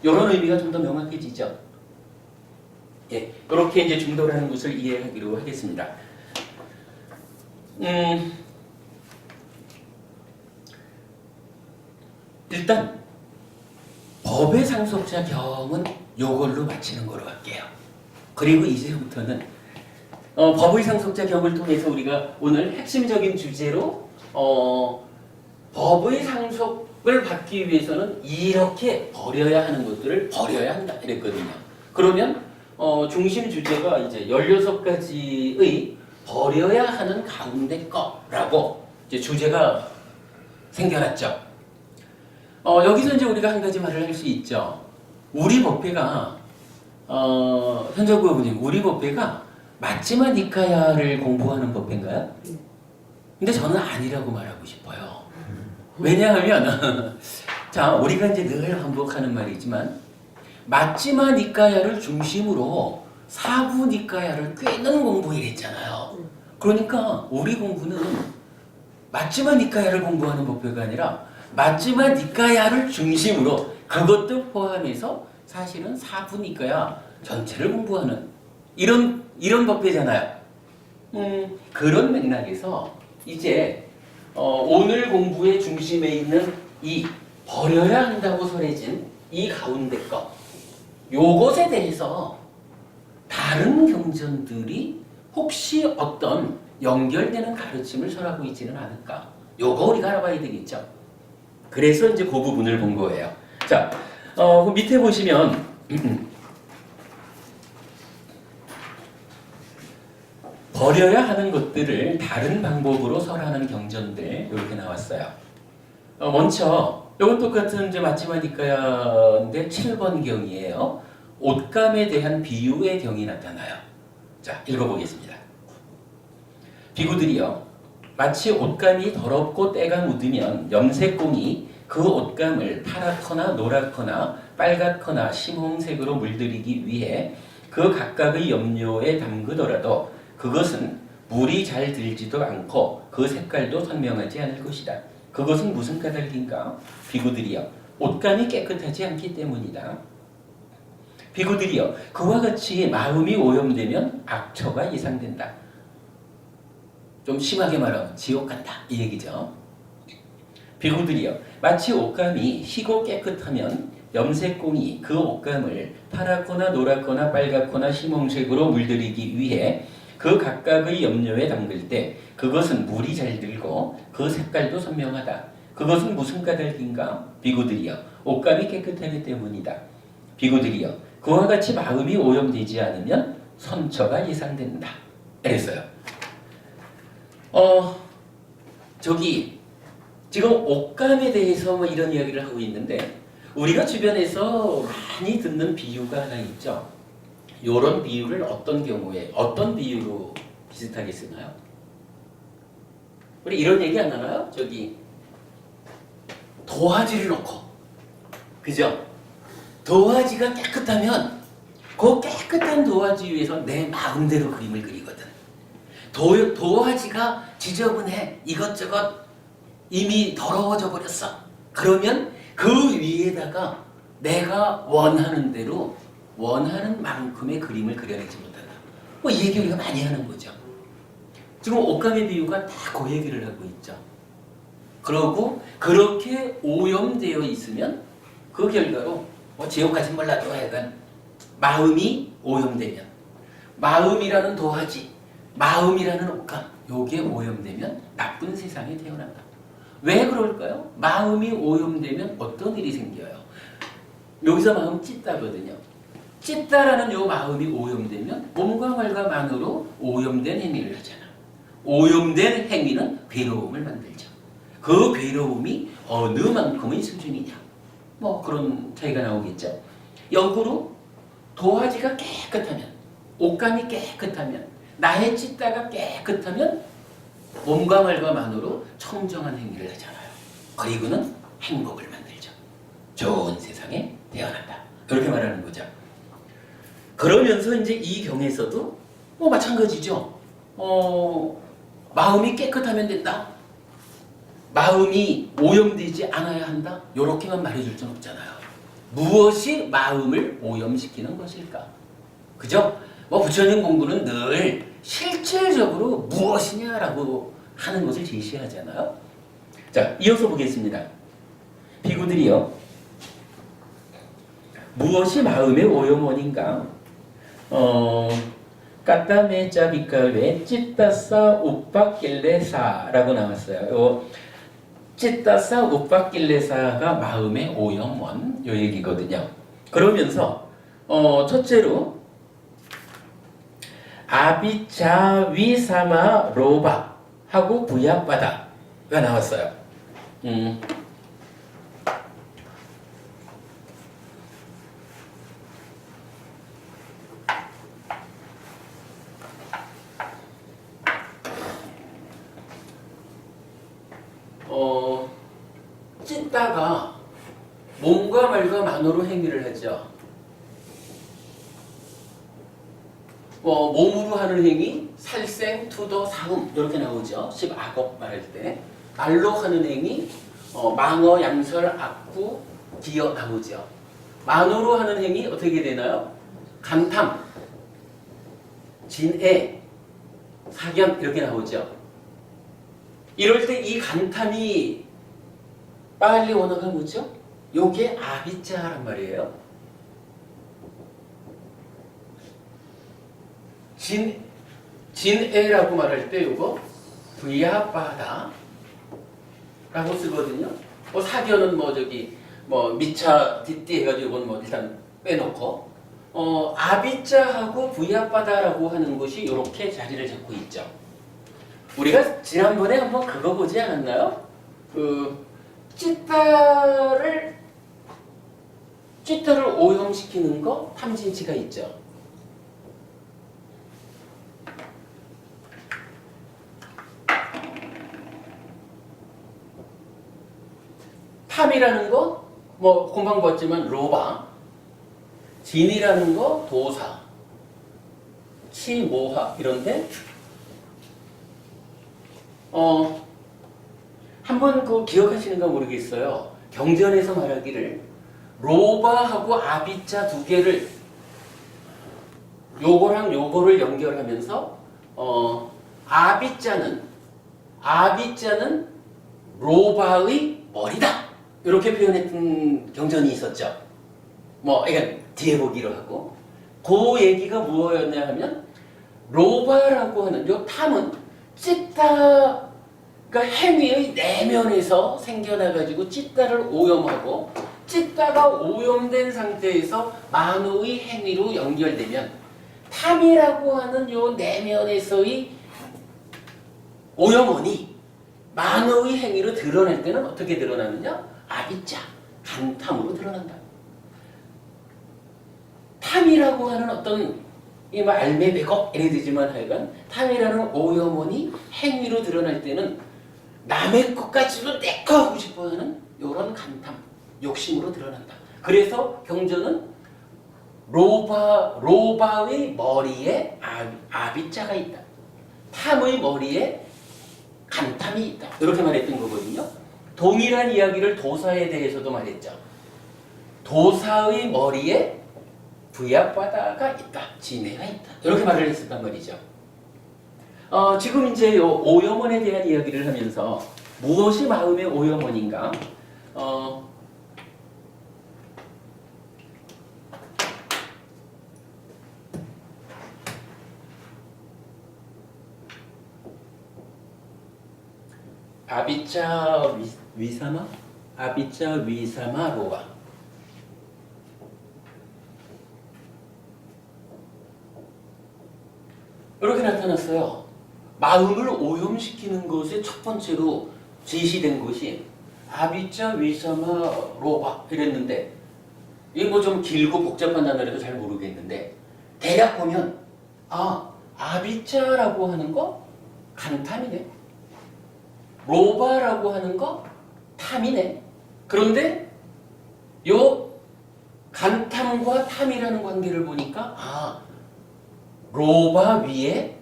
이런 의미가 좀 더 명확해지죠. 예, 이렇게 이제 중도라는 것을 이해하기로 하겠습니다. 일단 법의 상속자 경은 요걸로 마치는 거로 할게요. 그리고 이제부터는 법의 상속자 경을 통해서 우리가 오늘 핵심적인 주제로 법의 상속을 받기 위해서는 이렇게 버려야 하는 것들을 버려야 한다 이랬거든요. 그러면 중심 주제가 이제 16가지의 버려야 하는 가운데 거라고 이제 주제가 생겨났죠. 여기서 이제 우리가 한 가지 말을 할 수 있죠. 우리 법회가 현정구 의원님, 우리 법회가 맞지마 니까야를 공부하는 법회인가요? 근데 저는 아니라고 말하고 싶어요. 왜냐하면 자, 우리가 이제 늘 반복하는 말이지만 맞지마 니까야를 중심으로 사부 니까야를 꿰는 공부이랬잖아요. 그러니까 우리 공부는 맞지마 니까야를 공부하는 법회가 아니라 맞지마 니까야를 중심으로 그것도 포함해서 사실은 사부 니까야 전체를 공부하는 이런 법회잖아요. 그런 맥락에서 이제 오늘 공부의 중심에 있는 이 버려야 한다고 설해진 이 가운데 것 요것에 대해서 다른 경전들이 혹시 어떤 연결되는 가르침을 설하고 있지는 않을까? 요거 우리가 알아봐야 되겠죠. 그래서 이제 그 부분을 본 거예요. 자, 그 밑에 보시면 버려야 하는 것들을 다른 방법으로 설하는 경전들 이렇게 나왔어요. 먼저 이건 똑같은 이제 맞지마 니까야인데 7번 경이에요. 옷감에 대한 비유의 경이 나타나요. 자, 읽어보겠습니다. 비구들이여, 마치 옷감이 더럽고 때가 묻으면 염색공이 그 옷감을 파랗거나 노랗거나 빨갛거나 심홍색으로 물들이기 위해 그 각각의 염료에 담그더라도 그것은 물이 잘 들지도 않고 그 색깔도 선명하지 않을 것이다. 그것은 무슨 까닭인가? 비구들이여, 옷감이 깨끗하지 않기 때문이다. 비구들이여, 그와 같이 마음이 오염되면 악처가 예상된다. 좀 심하게 말하면 지옥 간다 이 얘기죠. 비구들이여, 마치 옷감이 희고 깨끗하면 염색공이 그 옷감을 파랗거나 노랗거나 빨갛거나 심홍색으로 물들이기 위해 그 각각의 염료에 담글 때 그것은 물이 잘 들고 그 색깔도 선명하다. 그것은 무슨 까닭인가? 비구들이여, 옷감이 깨끗하기 때문이다. 비구들이여, 그와 같이 마음이 오염되지 않으면 선처가 예상된다. 그랬어요. 저기 지금 옷감에 대해서 뭐 이런 이야기를 하고 있는데 우리가 주변에서 많이 듣는 비유가 하나 있죠. 이런 비유를 어떤 경우에 어떤 비유로 비슷하게 쓰나요? 우리 이런 얘기 안 하나요? 저기 도화지를 놓고, 그죠? 도화지가 깨끗하면 그 깨끗한 도화지 위에서 내 마음대로 그림을 그리거든. 도화지가 지저분해, 이것저것 이미 더러워져 버렸어. 그러면 그 위에다가 내가 원하는 대로 원하는 만큼의 그림을 그려내지 못한다. 뭐 이 얘기 우리가 많이 하는 거죠. 지금 옷감의 비유가 다 그 얘기를 하고 있죠. 그러고 그렇게 오염되어 있으면 그 결과로 뭐 지옥까지 몰라도 약간 마음이 오염되면, 마음이라는 도화지, 마음이라는 옷감, 요게 오염되면 나쁜 세상에 태어난다. 왜 그럴까요? 마음이 오염되면 어떤 일이 생겨요? 여기서 마음 찢다거든요. 찢다라는 요 마음이 오염되면 몸과 말과 만으로 오염된 행위를 하잖아. 오염된 행위는 괴로움을 만들죠. 그 괴로움이 어느 만큼의 수준이냐, 뭐 그런 차이가 나오겠죠. 역으로 도화지가 깨끗하면, 옷감이 깨끗하면, 나의 찢다가 깨끗하면 몸과 말과 만으로 청정한 행위를 하잖아요. 그리고는 행복을 만들죠. 좋은 세상에 태어난다. 그렇게 말하는 거죠. 그러면서 이제 이 경에서도 뭐 마찬가지죠. 마음이 깨끗하면 된다. 마음이 오염되지 않아야 한다. 이렇게만 말해줄 수는 없잖아요. 무엇이 마음을 오염시키는 것일까? 그죠? 뭐 부처님 공부는 늘 실질적으로 무엇이냐라고 하는 것을 제시하잖아요. 자, 이어서 보겠습니다. 비구들이여, 무엇이 마음의 오염원인가? 까따메 짜비까웨 찌따싸 우빠길레사라고 나왔어요. 찌따싸 우빠길레사가 마음의 오염원 요 얘기거든요. 그러면서 첫째로 아비차 위사마 로바 하고 부야바다가 나왔어요. 음. 찢다가 몸과 말과 만으로 행위를 하죠. 몸으로 하는 행위, 살생, 투도, 사음 이렇게 나오죠. 10악업 말할 때. 말로 하는 행위, 망어, 양설, 악구, 기어 나오죠. 만으로 하는 행위 어떻게 되나요? 간탐, 진애, 사견 이렇게 나오죠. 이럴 때 이 간탐이 빨리 원어가 뭐죠? 요게 아비자란 말이에요. 진애라고 말할 때 요거 부야바다 라고 쓰거든요. 사견은 미차 뒷띠 해가지고 이건 일단 빼놓고 아비자하고 부야바다라고 하는 것이 이렇게 자리를 잡고 있죠. 우리가 지난번에 한번 그거 보지 않았나요? 찌따를 오염시키는 거 탐진치가 있죠. 탐이라는 거 금방 봤지만 로바, 진이라는 거 도사, 치모하 이런데 한번 기억하시는가 모르겠어요. 경전에서 말하기를 로바하고 아비자 두 개를 요거랑 요거를 연결하면서 아비자는 로바의 머리다 이렇게 표현했던 경전이 있었죠. 그러니까 뒤에 보기로 하고 그 얘기가 뭐였냐 하면 로바라고 하는 요 탐은 찢다가 행위의 내면에서 생겨나가지고 찢다를 오염하고 찢다가 오염된 상태에서 만호의 행위로 연결되면 탐이라고 하는 요 내면에서의 오염원이 만호의 행위로 드러낼 때는 어떻게 드러나느냐? 아비자, 간탐으로 드러난다. 탐이라고 하는 어떤 알매백업 이래 되지만 하여간 탐이라는 오염원이 행위로 드러날 때는 남의 것까지도 내 거 하고 싶어하는 이런 간탐, 욕심으로 드러난다. 그래서 경전은 로바의 머리에 아비자가 있다. 탐의 머리에 간탐이 있다. 이렇게 말했던 거거든요. 동일한 이야기를 도사에 대해서도 말했죠. 도사의 머리에 부야바다가 있다. 진해가 있다. 이렇게 말을 했었단 말이죠. 지금 이제 오염원에 대한 이야기를 하면서 무엇이 마음의 오염원인가? 아비자 위사마? 아비자 위사마 로바. 이렇게 나타났어요. 마음을 오염시키는 것의 첫 번째로 제시된 것이 아비자 위사마 로바 이랬는데 이게 좀 길고 복잡한 단어라도 잘 모르겠는데 대략 보면 아비자라고 하는 거 간탐이네. 로바라고 하는 거 탐이네. 그런데 요 간탐과 탐이라는 관계를 보니까 로바 위에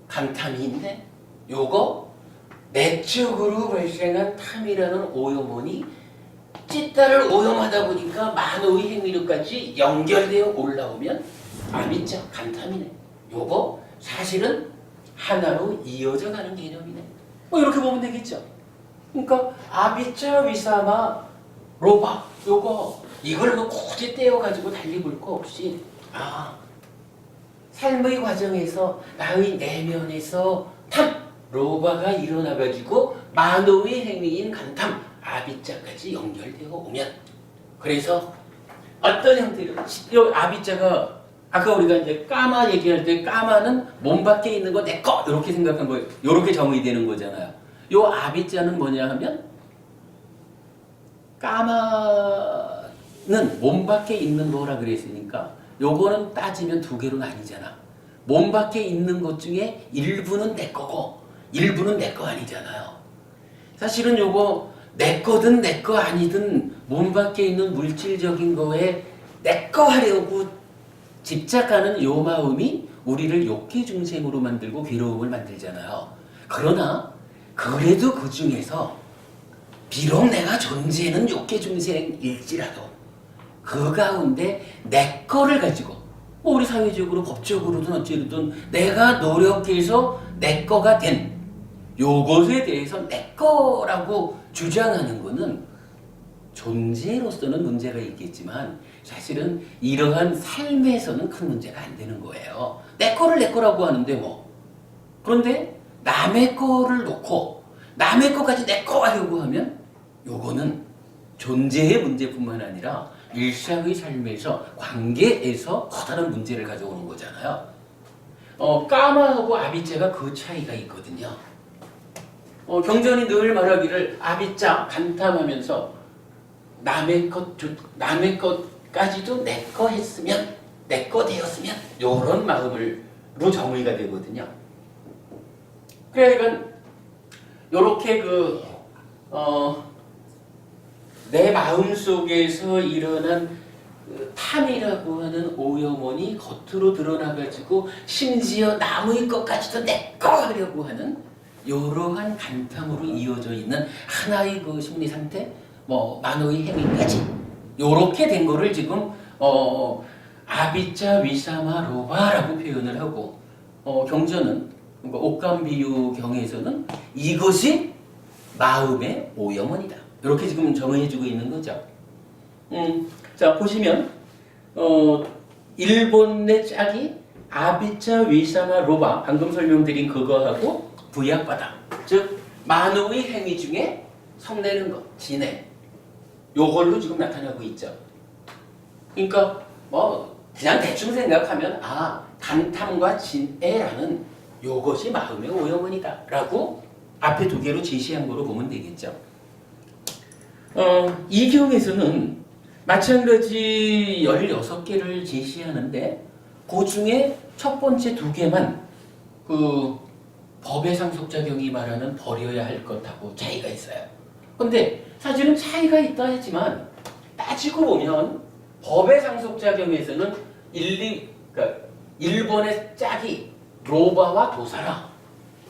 간탐이 있네. 요거 내적으로 발생한 탐이라는 오염원이 찢다를 오염하다 보니까 만호의 행위로까지 연결되어 올라오면 아비자 간탐이네. 요거 사실은 하나로 이어져 가는 개념이네. 이렇게 보면 되겠죠. 그러니까 아비자 위사마 로바 이걸 굳이 떼어가지고 달리 볼 거 없이 삶의 과정에서 나의 내면에서 탐 로바가 일어나가지고 만호의 행위인 간탐 아비자까지 연결되어 오면 그래서 어떤 형태로 이 아비자가 아까 우리가 이제 까마 얘기할 때 까마는 몸 밖에 있는 거 내 거 이렇게 생각한 거예요. 이렇게 정의되는 거잖아요. 요 아비자는 뭐냐 하면 까마는 몸 밖에 있는 거라 그랬으니까 요거는 따지면 두 개로 나뉘잖아. 몸 밖에 있는 것 중에 일부는 내 거고 일부는 내 거 아니잖아요. 사실은 요거 내 거든 내 거 아니든 몸 밖에 있는 물질적인 거에 내 거 하려고 집착하는 요 마음이 우리를 욕계중생으로 만들고 괴로움을 만들잖아요. 그러나 그래도 그 중에서 비록 내가 존재는 욕계중생일지라도 그 가운데 내 거를 가지고 우리 사회적으로 법적으로든 어찌든 내가 노력해서 내 거가 된 요것에 대해서 내 거라고 주장하는 것은 존재로서는 문제가 있겠지만 사실은 이러한 삶에서는 큰 문제가 안 되는 거예요. 내 거를 내 거라고 하는데 뭐. 그런데 남의 거를 놓고 남의 거까지 내 거 하려고 하면 요거는 존재의 문제뿐만 아니라 일상의 삶에서 관계에서 커다란 문제를 가져오는 거잖아요. 까마하고 아비자가 그 차이가 있거든요. 경전이 늘 말하기를 아비자 간탐하면서 남의 것까지도 내 거 했으면 내 거 되었으면 요런 마음으로 정의가 되거든요. 그러니까 요렇게 내 마음 속에서 일어난 탐이라고 하는 오염원이 겉으로 드러나가지고 심지어 남의 것까지도 내 거 하려고 하는 이러한 간탐으로 이어져 있는 하나의 그 심리 상태, 뭐 만호의 행위까지 요렇게 된 거를 지금 아비자 위사마 로바라고 표현을 하고 경전은 그러니까 옥감비유 경에서는 이것이 마음의 오염원이다. 이렇게 지금 정의해주고 있는 거죠. 자 보시면 일본의 짝이 아비자 위사마 로바 방금 설명드린 그거하고 부약바다 즉 만호의 행위 중에 성내는 것, 진해 요걸로 지금 나타나고 있죠. 그러니까 뭐 그냥 대충 생각하면 간탐과 진해라는 요것이 마음의 오염원이다 라고 앞에 두 개로 제시한 거로 보면 되겠죠. 이 경에서는 마찬가지 16개를 제시하는데 그 중에 첫 번째 두 개만 그 법의 상속작용이 말하는 버려야 할 것하고 차이가 있어요. 근데 사실은 차이가 있다 했지만 따지고 보면 법의 상속작용에서는 그러니까 일본의 짝이 로바와 도사라.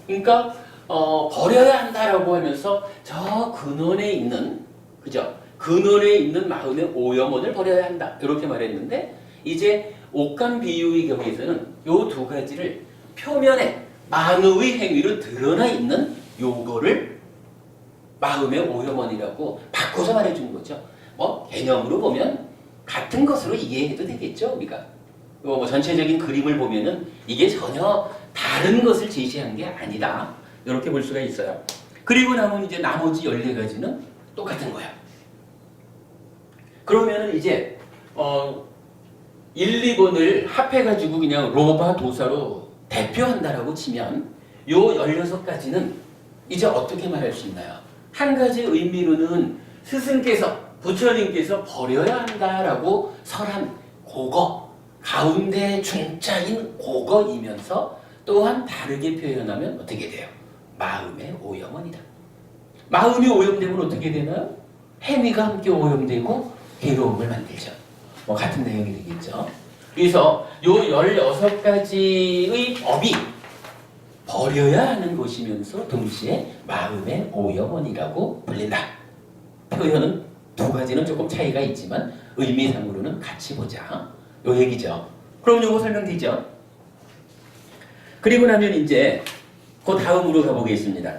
그러니까 버려야 한다라고 하면서 저 근원에 있는 그죠? 근원에 있는 마음의 오염원을 버려야 한다. 이렇게 말했는데 이제 옥감 비유의 경우에서는 요 두 가지를 표면에 만의 행위로 드러나 있는 요거를 마음의 오염원이라고 바꿔서 말해준 거죠. 뭐 개념으로 보면 같은 것으로 이해해도 되겠죠, 우리가. 뭐 전체적인 그림을 보면은 이게 전혀 다른 것을 제시한 게 아니다. 이렇게 볼 수가 있어요. 그리고 남은 이제 나머지 14가지는 똑같은 거야. 그러면은 이제 1, 2번을 합해가지고 그냥 로바 도사로 대표한다라고 치면 요 16가지는 이제 어떻게 말할 수 있나요? 한 가지 의미로는 스승께서 부처님께서 버려야 한다라고 설한 그거 가운데 중자인 그거이면서 또한 다르게 표현하면 어떻게 돼요? 마음의 오염원이다. 마음이 오염되면 어떻게 되나요? 행위가 함께 오염되고 괴로움을 만들죠. 뭐 같은 내용이 되겠죠. 그래서 요 16가지의 법이 버려야 하는 것이면서 동시에 마음의 오염원이라고 불린다. 표현은 두 가지는 조금 차이가 있지만 의미상으로는 같이 보자. 요 얘기죠. 그럼 요거 설명되죠? 그리고 나면 이제 그 다음으로 가보겠습니다.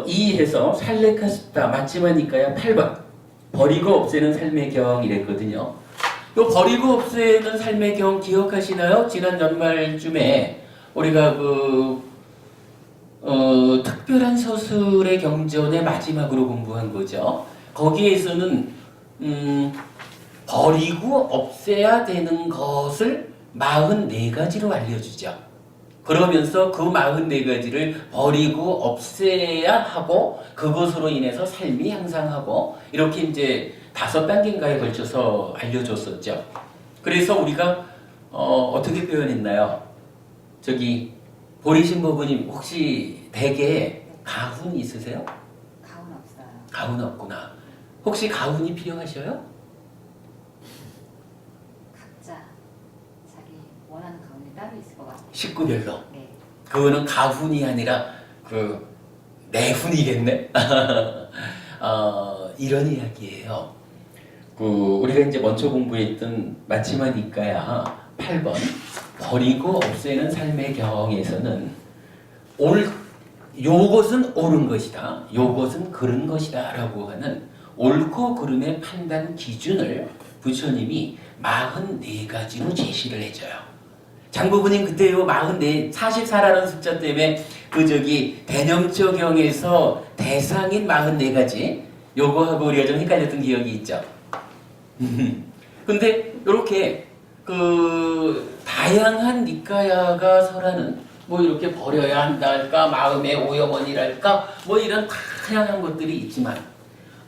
이해서 살레카스타 마치마니까야 8번 버리고 없애는 삶의 경 이랬거든요. 요 버리고 없애는 삶의 경 기억하시나요? 지난 연말쯤에 우리가 특별한 서술의 경전의 마지막으로 공부한 거죠. 거기에서는 버리고 없애야 되는 것을 44가지로 알려주죠. 그러면서 그 44가지를 버리고 없애야 하고 그것으로 인해서 삶이 향상하고 이렇게 이제 5단계인가에 걸쳐서 알려줬었죠. 그래서 우리가 어떻게 표현했나요? 저기 보리신 부부님 혹시 댁에 가훈 있으세요? 가훈 없어요. 가훈 없구나. 혹시 가훈이 필요하셔요? 각자 자기 원하는 가훈이 따로 있을 것 같아요. 식구별로. 네. 그거는 가훈이 아니라 그 내훈이겠네. 이런 이야기예요. 우리가 이제 먼저 공부했던 마치마니까야 8번 버리고 없애는 삶의 경에서는 요것은 옳은 것이다, 요것은 그른 것이다라고 하는 옳고 그름의 판단 기준을 부처님이 44가지로 제시를 해줘요. 장부부님 그때요 44라는 숫자 때문에 대념처경에서 대상인 44가지 요거하고 우리가 좀 헷갈렸던 기억이 있죠. 근데 이렇게 다양한 니까야가 설하는 뭐 이렇게 버려야 한다 할까 마음의 오염원이랄까 뭐 이런 다양한 것들이 있지만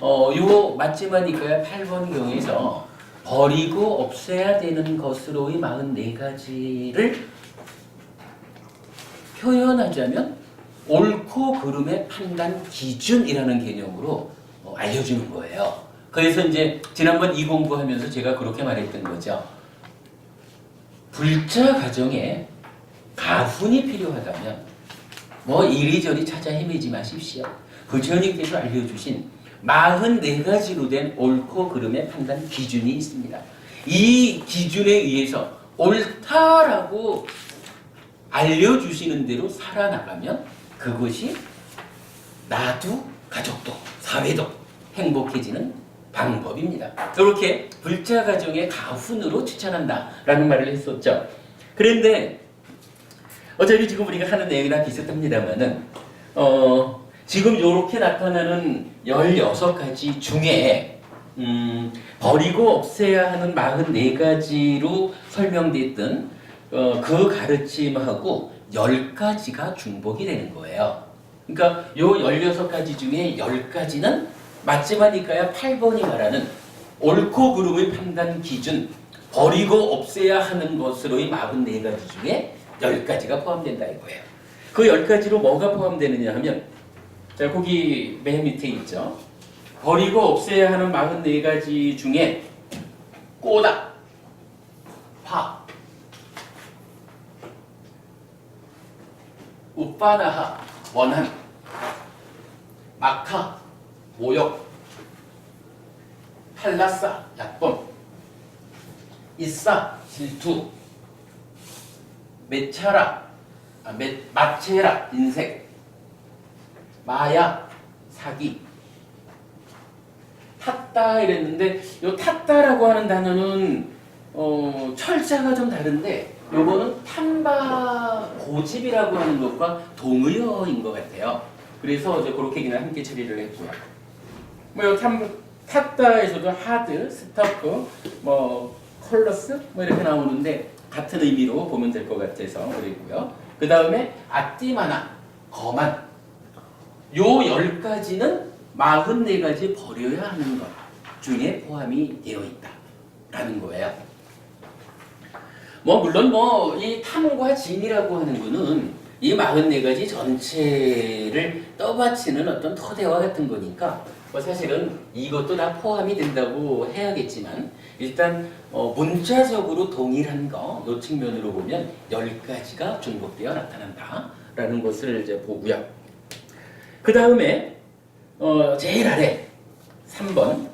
요 마지막 니까야 8번 경에서 버리고 없애야 되는 것으로의 44가지를 표현하자면 옳고 그름의 판단 기준이라는 개념으로 알려주는 거예요. 그래서 이제 지난번 이 공부하면서 제가 그렇게 말했던 거죠. 불자 가정에 가훈이 필요하다면 뭐 이리저리 찾아 헤매지 마십시오. 부처님께서 알려주신 44가지로 된 옳고 그름의 판단 기준이 있습니다. 이 기준에 의해서 옳다라고 알려주시는 대로 살아나가면 그것이 나도 가족도 사회도 행복해지는 방법입니다. 이렇게 불자 가정의 가훈으로 추천한다라는 말을 했었죠. 그런데 어차피 지금 우리가 하는 내용이랑 비슷합니다만은 지금 이렇게 나타나는 16가지 중에 버리고 없애야 하는 44가지로 설명됐던 그 가르침하고 10가지가 중복이 되는 거예요. 그러니까 요 16가지 중에 10가지는 마지막이니까야 8번이 말하는 옳고 그름의 판단 기준 버리고 없애야 하는 것으로의 44가지 중에 10가지가 포함된다 이거예요. 그 10가지로 뭐가 포함되느냐 하면 자 거기 맨 밑에 있죠. 버리고 없애야 하는 44가지 중에 꼬다, 파, 우빠나하, 원한, 마카, 모욕, 팔라싸, 약본, 이싸, 질투, 마체라, 인색, 마야, 사기, 탔다 이랬는데 요 탔다라고 하는 단어는 철자가 좀 다른데 요거는 탐바 고집이라고 하는 것과 동의어인 것 같아요. 그래서 이제 그렇게 그냥 함께 처리를 했고요. 뭐 탔다에서도 하드, 스토프, 뭐 컬러스 뭐 이렇게 나오는데 같은 의미로 보면 될 것 같아서 그랬고요. 그 다음에 아띠마나, 거만 요 10가지는 44가지 버려야 하는 것 중에 포함이 되어 있다라는 거예요. 뭐 물론 뭐 이 탐과 진이라고 하는 거는 이 44가지 전체를 떠받치는 어떤 토대와 같은 거니까 뭐 사실은 이것도 다 포함이 된다고 해야겠지만 일단 문자적으로 동일한 거 이 측면으로 보면 10가지가 중복되어 나타난다라는 것을 이제 보고요. 그 다음에 제일 아래 3번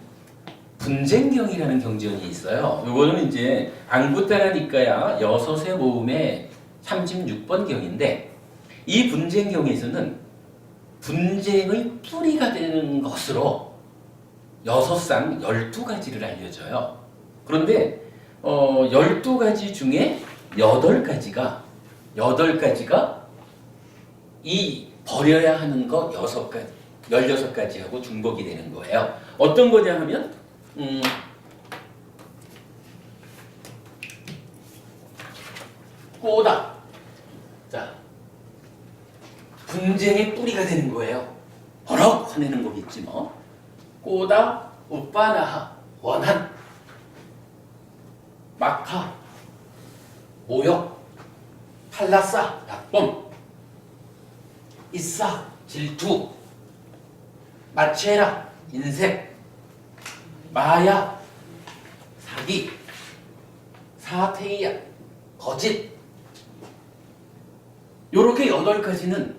분쟁경이라는 경전이 있어요. 이거는 이제 앙부따라니까야 6의 모음의 36번 경인데 이 분쟁경에서는 분쟁의 뿌리가 되는 것으로 6상 12가지를 알려줘요. 그런데 12가지 중에 8가지가 이 버려야 하는 거 16가지하고 중복이 되는 거예요. 어떤 거냐 하면 꼬다, 자, 분쟁의 뿌리가 되는 거예요. 버럭 화내는 거겠지 뭐. 꼬다, 우빠나하, 원한, 막하, 모욕, 팔라싸, 낙범, 이싸, 질투, 마체라, 인색, 마야, 사기, 사테이야, 거짓. 요렇게 8가지는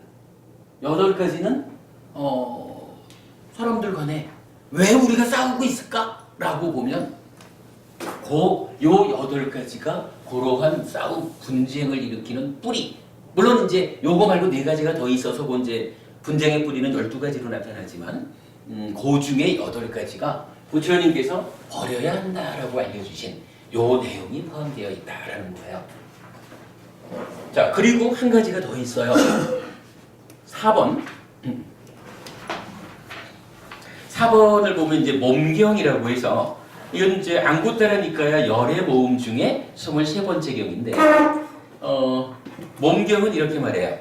사람들 간에 왜 우리가 싸우고 있을까라고 보면 요 8가지가 그러한 분쟁을 일으키는 뿌리. 물론 이제 요거 말고 4가지가 더 있어서 그 이제 분쟁의 뿌리는 12가지로 나타나지만 그 중에 8가지가 부처님께서 버려야 한다라고 알려주신 요 내용이 포함되어 있다라는 거예요. 자, 그리고 한 가지가 더 있어요. 4번. 4번을 보면 이제 몸경이라고 해서 이건 이제 안구따라니까야 열의 모음 중에 23번째 경인데 몸경은 이렇게 말해요.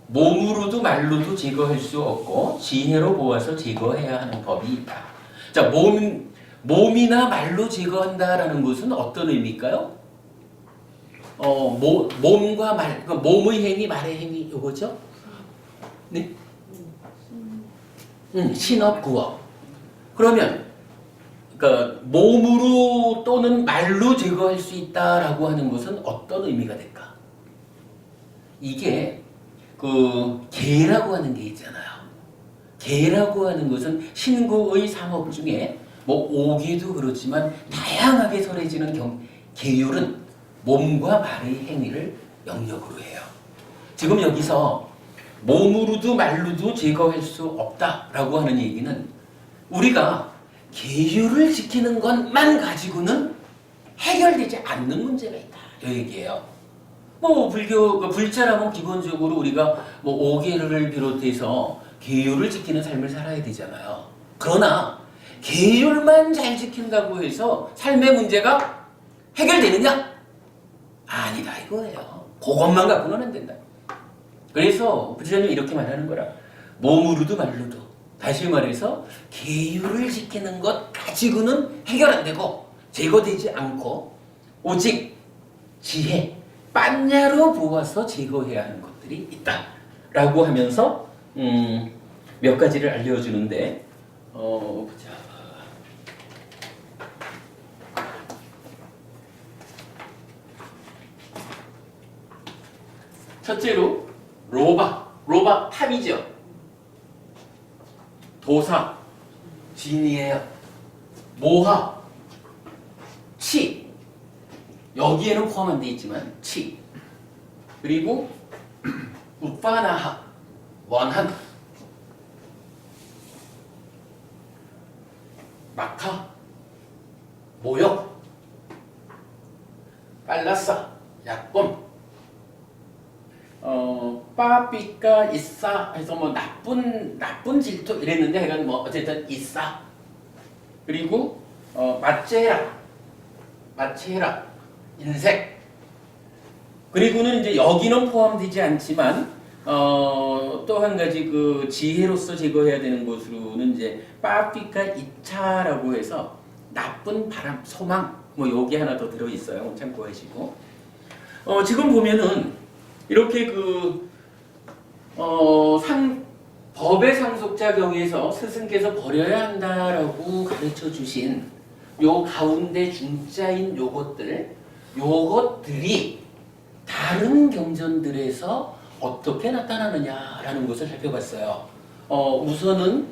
몸으로도 말로도 제거할 수 없고 지혜로 보아서 제거해야 하는 법이 있다. 자, 몸이나 말로 제거한다라는 것은 어떤 의미일까요? 몸과 말, 그러니까 몸의 행위, 말의 행위, 이거죠? 네? 신업, 구업. 그러면, 그러니까 몸으로 또는 말로 제거할 수 있다라고 하는 것은 어떤 의미가 될까? 이게 개라고 하는 게 있잖아요. 개라고 하는 것은 신구의 상업 중에 뭐 오개도 그렇지만 다양하게 설해지는 계율은 몸과 말의 행위를 영역으로 해요. 지금 여기서 몸으로도 말로도 제거할 수 없다라고 하는 얘기는 우리가 계율을 지키는 것만 가지고는 해결되지 않는 문제가 있다. 이 얘기예요. 뭐 불자라면 기본적으로 우리가 뭐 오계를 비롯해서 계율을 지키는 삶을 살아야 되잖아요. 그러나 계율만 잘 지킨다고 해서 삶의 문제가 해결되느냐? 아니다 이거예요. 그것만 갖고는 안 된다. 그래서 부처님이 이렇게 말하는 거라. 몸으로도 말로도. 다시 말해서 계율을 지키는 것 가지고는 해결 안 되고 제거되지 않고 오직 지혜, 빤냐로 보아서 제거해야 하는 것들이 있다. 라고 하면서 몇 가지를 알려주는데 보자. 첫째로 로바 탐이죠. 도사 진이에요. 모하 치 여기에는 포함 안 돼 있지만 치 그리고 우파나하 원한 막하 모욕 빨라싸 약범 빠삐까 있사 해서 뭐 나쁜 질투 이랬는데 하여간 뭐 어쨌든 있사 그리고 마체라 인색 그리고는 이제 여기는 포함되지 않지만 또 한 가지 그 지혜로서 제거해야 되는 것으로는 이제 빠삐까 이차라고 해서 나쁜 바람 소망 뭐 여기 하나 더 들어 있어요. 참고하시고 지금 보면은 이렇게 법의 상속자경에서 스승께서 버려야 한다라고 가르쳐 주신 요 가운데 중자인 요것들이 다른 경전들에서 어떻게 나타나느냐라는 것을 살펴봤어요. 우선은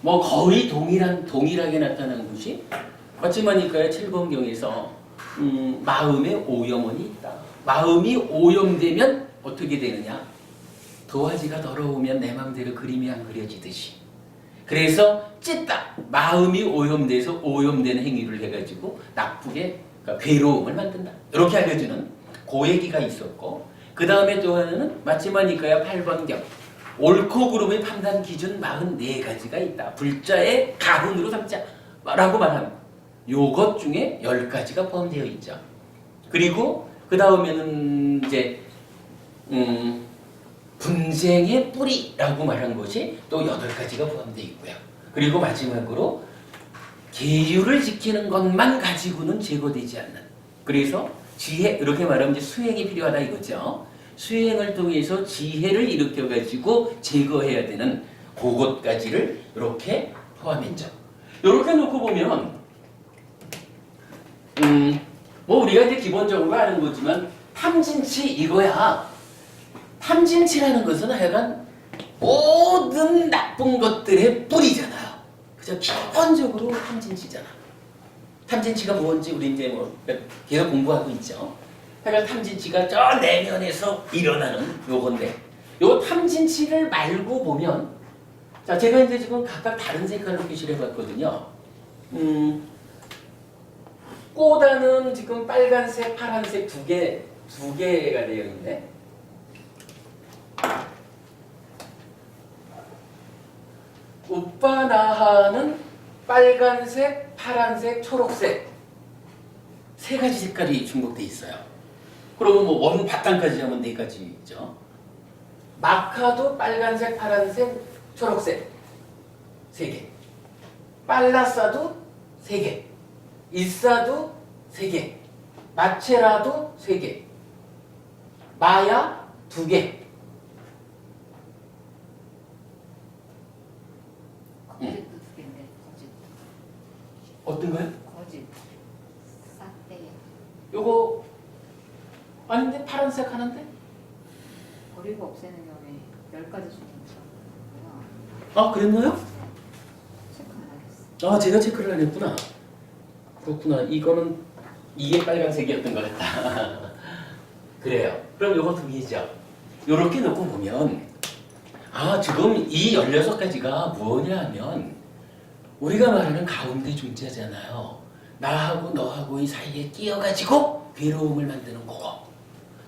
뭐 거의 동일하게 나타난 것이 마지막이니까요 7번경에서 마음에 오염원이 있다. 마음이 오염되면 어떻게 되느냐? 도화지가 더러우면 내 맘대로 그림이 안 그려지듯이. 그래서 찢다. 마음이 오염돼서 오염된 행위를 해가지고 나쁘게 그러니까 괴로움을 만든다. 이렇게 알려주는 그 얘기가 있었고 그 다음에 또 하나는 마지막이니까요 8번경 옳고 그름의 판단 기준 44가지가 있다. 불자의 가훈으로 삼자 라고 말하는 요것 중에 10가지가 포함되어 있죠. 그리고 그 다음에는 이제 분쟁의 뿌리라고 말한 것이 또 8가지가 포함되어 있고요. 그리고 마지막으로 계율을 지키는 것만 가지고는 제거되지 않는. 그래서 지혜 이렇게 말하면 이제 수행이 필요하다 이거죠. 수행을 통해서 지혜를 일으켜 가지고 제거해야 되는 그것까지를 이렇게 포함했죠. 이렇게 놓고 보면 뭐 우리가 이제 기본적으로 아는 거지만 탐진치 이거야. 탐진치라는 것은 하여간 모든 나쁜 것들의 뿌리잖아요. 그죠? 기본적으로 탐진치잖아. 탐진치가 뭔지 우리 이제 뭐 계속 공부하고 있죠. 하여간 탐진치가 저 내면에서 일어나는 요건데, 요 탐진치를 말고 보면, 자 제가 이제 지금 각각 다른 색깔로 표시를 해봤거든요. 꼬다는 지금 빨간색, 파란색 두 개가 되어 있네. 우빠나하는 빨간색, 파란색, 초록색 세 가지 색깔이 중복돼 있어요. 그러면 뭐 원 바탕까지 하면 네 가지죠. 마카도 빨간색, 파란색, 초록색 세 개. 빨라싸도 세 개. 이싸도 세 개. 마체라도 세 개. 마야 두 개. 거짓도 두 개인데 거짓. 어떤 거요? 거짓. 싹대. 요거 아닌데 파란색 하는데? 버리고 없애는 경우에 10가지 중에 있어요. 아 그랬나요? 체크 안 하겠어. 아 제가 체크를 안 했구나. 그렇구나. 이거는 이게 빨간색이었던 것 같다. 그래요. 그럼 요거 두 개죠. 요렇게 놓고 보면 아 지금 이 16가지가 뭐냐 하면 우리가 말하는 가운데 존재잖아요. 나하고 너하고의 사이에 끼어가지고 괴로움을 만드는 거고,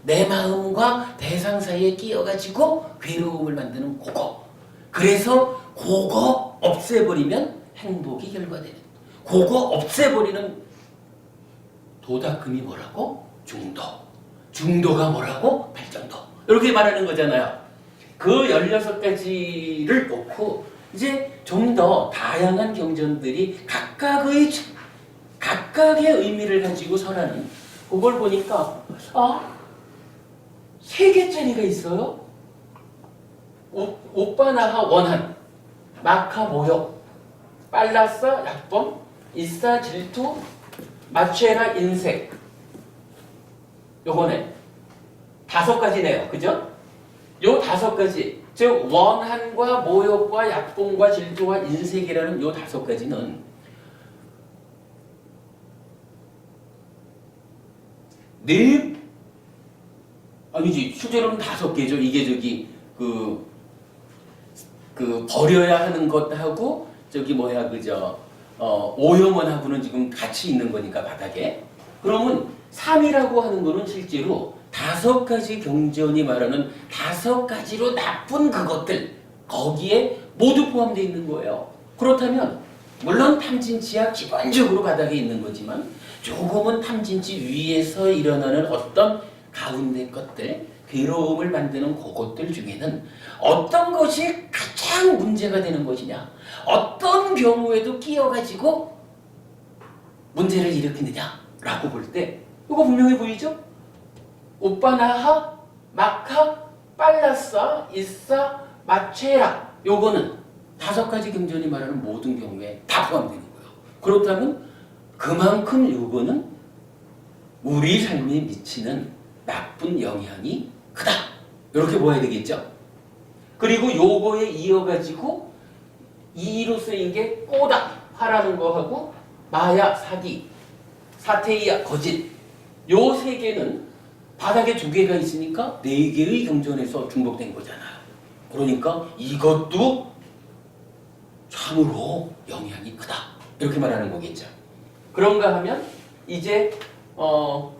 내 마음과 대상 사이에 끼어가지고 괴로움을 만드는 거고, 그래서 그거 없애버리면 행복이 결과되는, 그거 없애버리는 도닦음이 뭐라고? 중도. 중도가 뭐라고? 발전도. 이렇게 말하는 거잖아요. 그 16가지를 놓고 이제 좀 더 다양한 경전들이 각각의 의미를 가지고 설하는 그걸 보니까 아, 3개짜리가 있어요. 오빠나하 원한, 마카 모욕, 빨라싸 약범, 이싸 질투, 마취에라 인색. 요거네. 5가지네요. 그죠? 요 5가지. 즉 원한과 모욕과 약봉과 질투와 인색이라는 요 5가지는 아니지 실제로는 5개죠. 이게 저기 그 버려야 하는 것하고 저기 뭐야 그저 오염원하고는 지금 같이 있는 거니까 바닥에. 그러면 3이라고 하는 거는 실제로 5가지 경전이 말하는 5가지로 나쁜 그것들 거기에 모두 포함되어 있는 거예요. 그렇다면 물론 탐진치야 기본적으로 바닥에 있는 거지만 조금은 탐진치 위에서 일어나는 어떤 가운데 것들, 괴로움을 만드는 그것들 중에는 어떤 것이 가장 문제가 되는 것이냐, 어떤 경우에도 끼어가지고 문제를 일으키느냐라고 볼 때 이거 분명해 보이죠? 오빠나하, 마카, 빨라싸, 이싸, 마체라 요거는 5가지 경전이 말하는 모든 경우에 다 포함되는 거예요. 그렇다면 그만큼 요거는 우리 삶에 미치는 나쁜 영향이 크다. 이렇게 보아야 되겠죠. 그리고 요거에 이어가지고 이로 쓰인 게 꼬다, 화라는 거하고 마야, 사기, 사테이야, 거짓 요 3개는 바닥에 2개가 있으니까 4개의 경전에서 중복된 거잖아요. 그러니까 이것도 참으로 영향이 크다. 이렇게 말하는 거겠죠. 그런가 하면 이제 뭐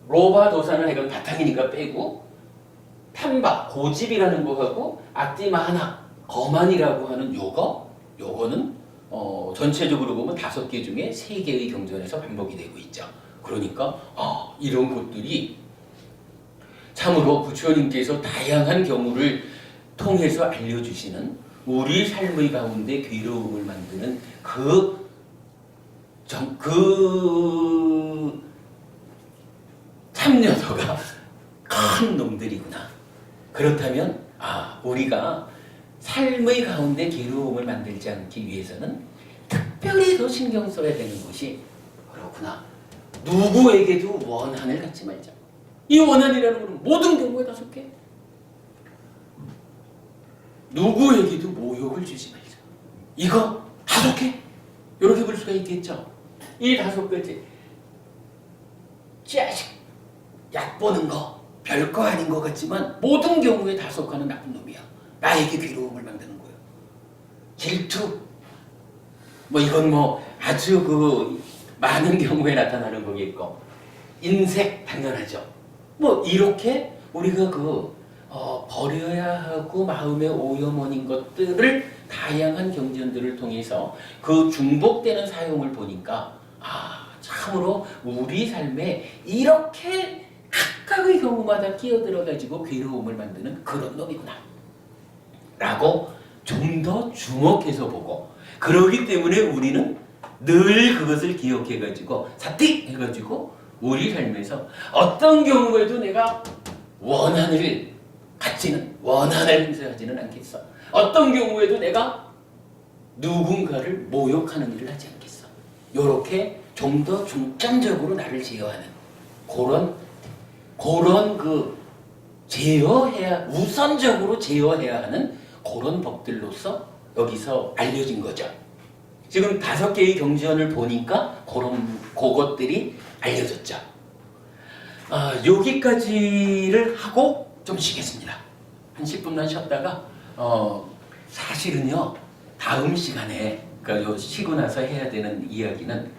로바 도사는 해가 바탕이니까 빼고 탐바, 고집이라는 거하고 악디마하나, 거만이라고 하는 요거는 전체적으로 보면 5개 중에 3개의 경전에서 반복이 되고 있죠. 그러니까 이런 것들이 참으로 부처님께서 다양한 경우를 통해서 알려주시는 우리 삶의 가운데 괴로움을 만드는 그 참여도가 큰 놈들이구나. 그렇다면 우리가 삶의 가운데 괴로움을 만들지 않기 위해서는 특별히 더 신경 써야 되는 것이 그렇구나. 누구에게도 원한을 갖지 말자. 이 원한이라는 것은 모든 경우에 다 속해. 누구에게도 모욕을 주지 말자. 이거 다 속해. 이렇게 볼 수가 있겠죠. 이 5가지. 자식, 얕보는 거 별거 아닌 것 같지만 모든 경우에 다 속하는 나쁜 놈이야. 나에게 괴로움을 만드는 거예요. 질투, 이건 아주 많은 경우에 나타나는 거겠고, 인색 당연하죠. 이렇게 우리가 버려야 하고 마음의 오염원인 것들을 다양한 경전들을 통해서 그 중복되는 사용을 보니까 참으로 우리 삶에 이렇게 각각의 경우마다 끼어들어가지고 괴로움을 만드는 그런 놈이구나 라고 좀 더 주목해서 보고, 그러기 때문에 우리는 늘 그것을 기억해가지고 사틱해가지고 우리 삶에서 어떤 경우에도 내가 원한을 행사하지는 않겠어. 어떤 경우에도 내가 누군가를 모욕하는 일을 하지 않겠어. 요렇게 좀 더 중점적으로 나를 제어하는 그런 우선적으로 제어해야 하는 그런 법들로서 여기서 알려진 거죠. 지금 5개의 경전을 보니까 그것들이 알려졌죠. 여기까지를 하고 좀 쉬겠습니다. 한 10분만 쉬었다가 사실은요 다음 시간에 쉬고 나서 해야 되는 이야기는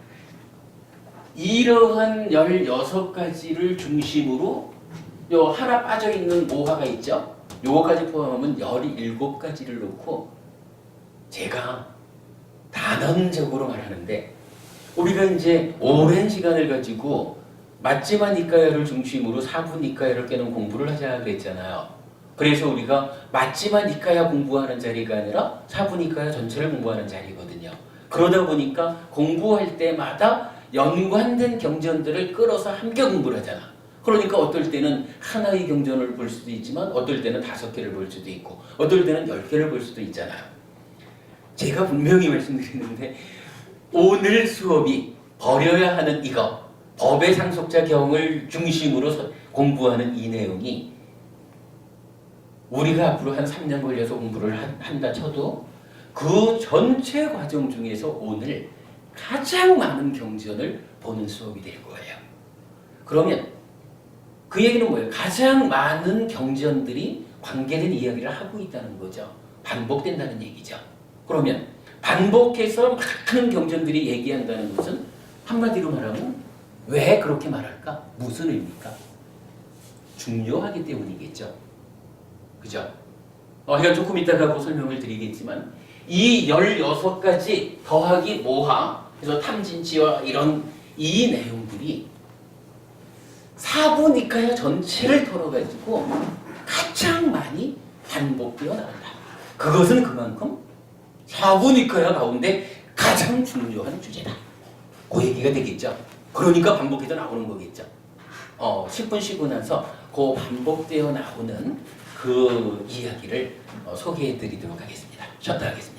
이러한 16가지를 중심으로 하나 빠져있는 모화가 있죠. 요거까지 포함하면 17가지를 놓고 제가 단언적으로 말하는데, 우리가 이제 오랜 시간을 가지고 맞지마 니까야를 중심으로 사부 니까야를 깨는 공부를 하자 그랬잖아요. 그래서 우리가 맞지마 니까야 공부하는 자리가 아니라 사부 니까야 전체를 공부하는 자리거든요. 그러다 보니까 공부할 때마다 연관된 경전들을 끌어서 함께 공부를 하잖아. 그러니까 어떨 때는 하나의 경전을 볼 수도 있지만 어떨 때는 5개를 볼 수도 있고 어떨 때는 10개를 볼 수도 있잖아요. 제가 분명히 말씀드리는데 오늘 수업이 버려야 하는 이거 법의 상속자 경을 중심으로 공부하는 이 내용이 우리가 앞으로 한 3년 걸려서 공부를 한다 쳐도 그 전체 과정 중에서 오늘 가장 많은 경전을 보는 수업이 될 거예요. 그러면 그 얘기는 뭐예요? 가장 많은 경전들이 관계된 이야기를 하고 있다는 거죠. 반복된다는 얘기죠. 그러면 반복해서 많은 경전들이 얘기한다는 것은 한마디로 말하면 왜 그렇게 말할까? 무슨 의미일까? 중요하기 때문이겠죠. 그죠? 제가 조금 이따가 설명을 드리겠지만 이 16가지 더하기 모하, 그래서 탐진치와 이런 이 내용들이 사부니까야 전체를 털어가지고 가장 많이 반복되어 나간다. 그것은 그만큼 사부니까야 가운데 가장 중요한 주제다. 그 얘기가 되겠죠. 그러니까 반복해서 나오는 거겠죠. 10분 쉬고 나서 그 반복되어 나오는 그 이야기를 소개해 드리도록 하겠습니다. 쉬었다 하겠습니다.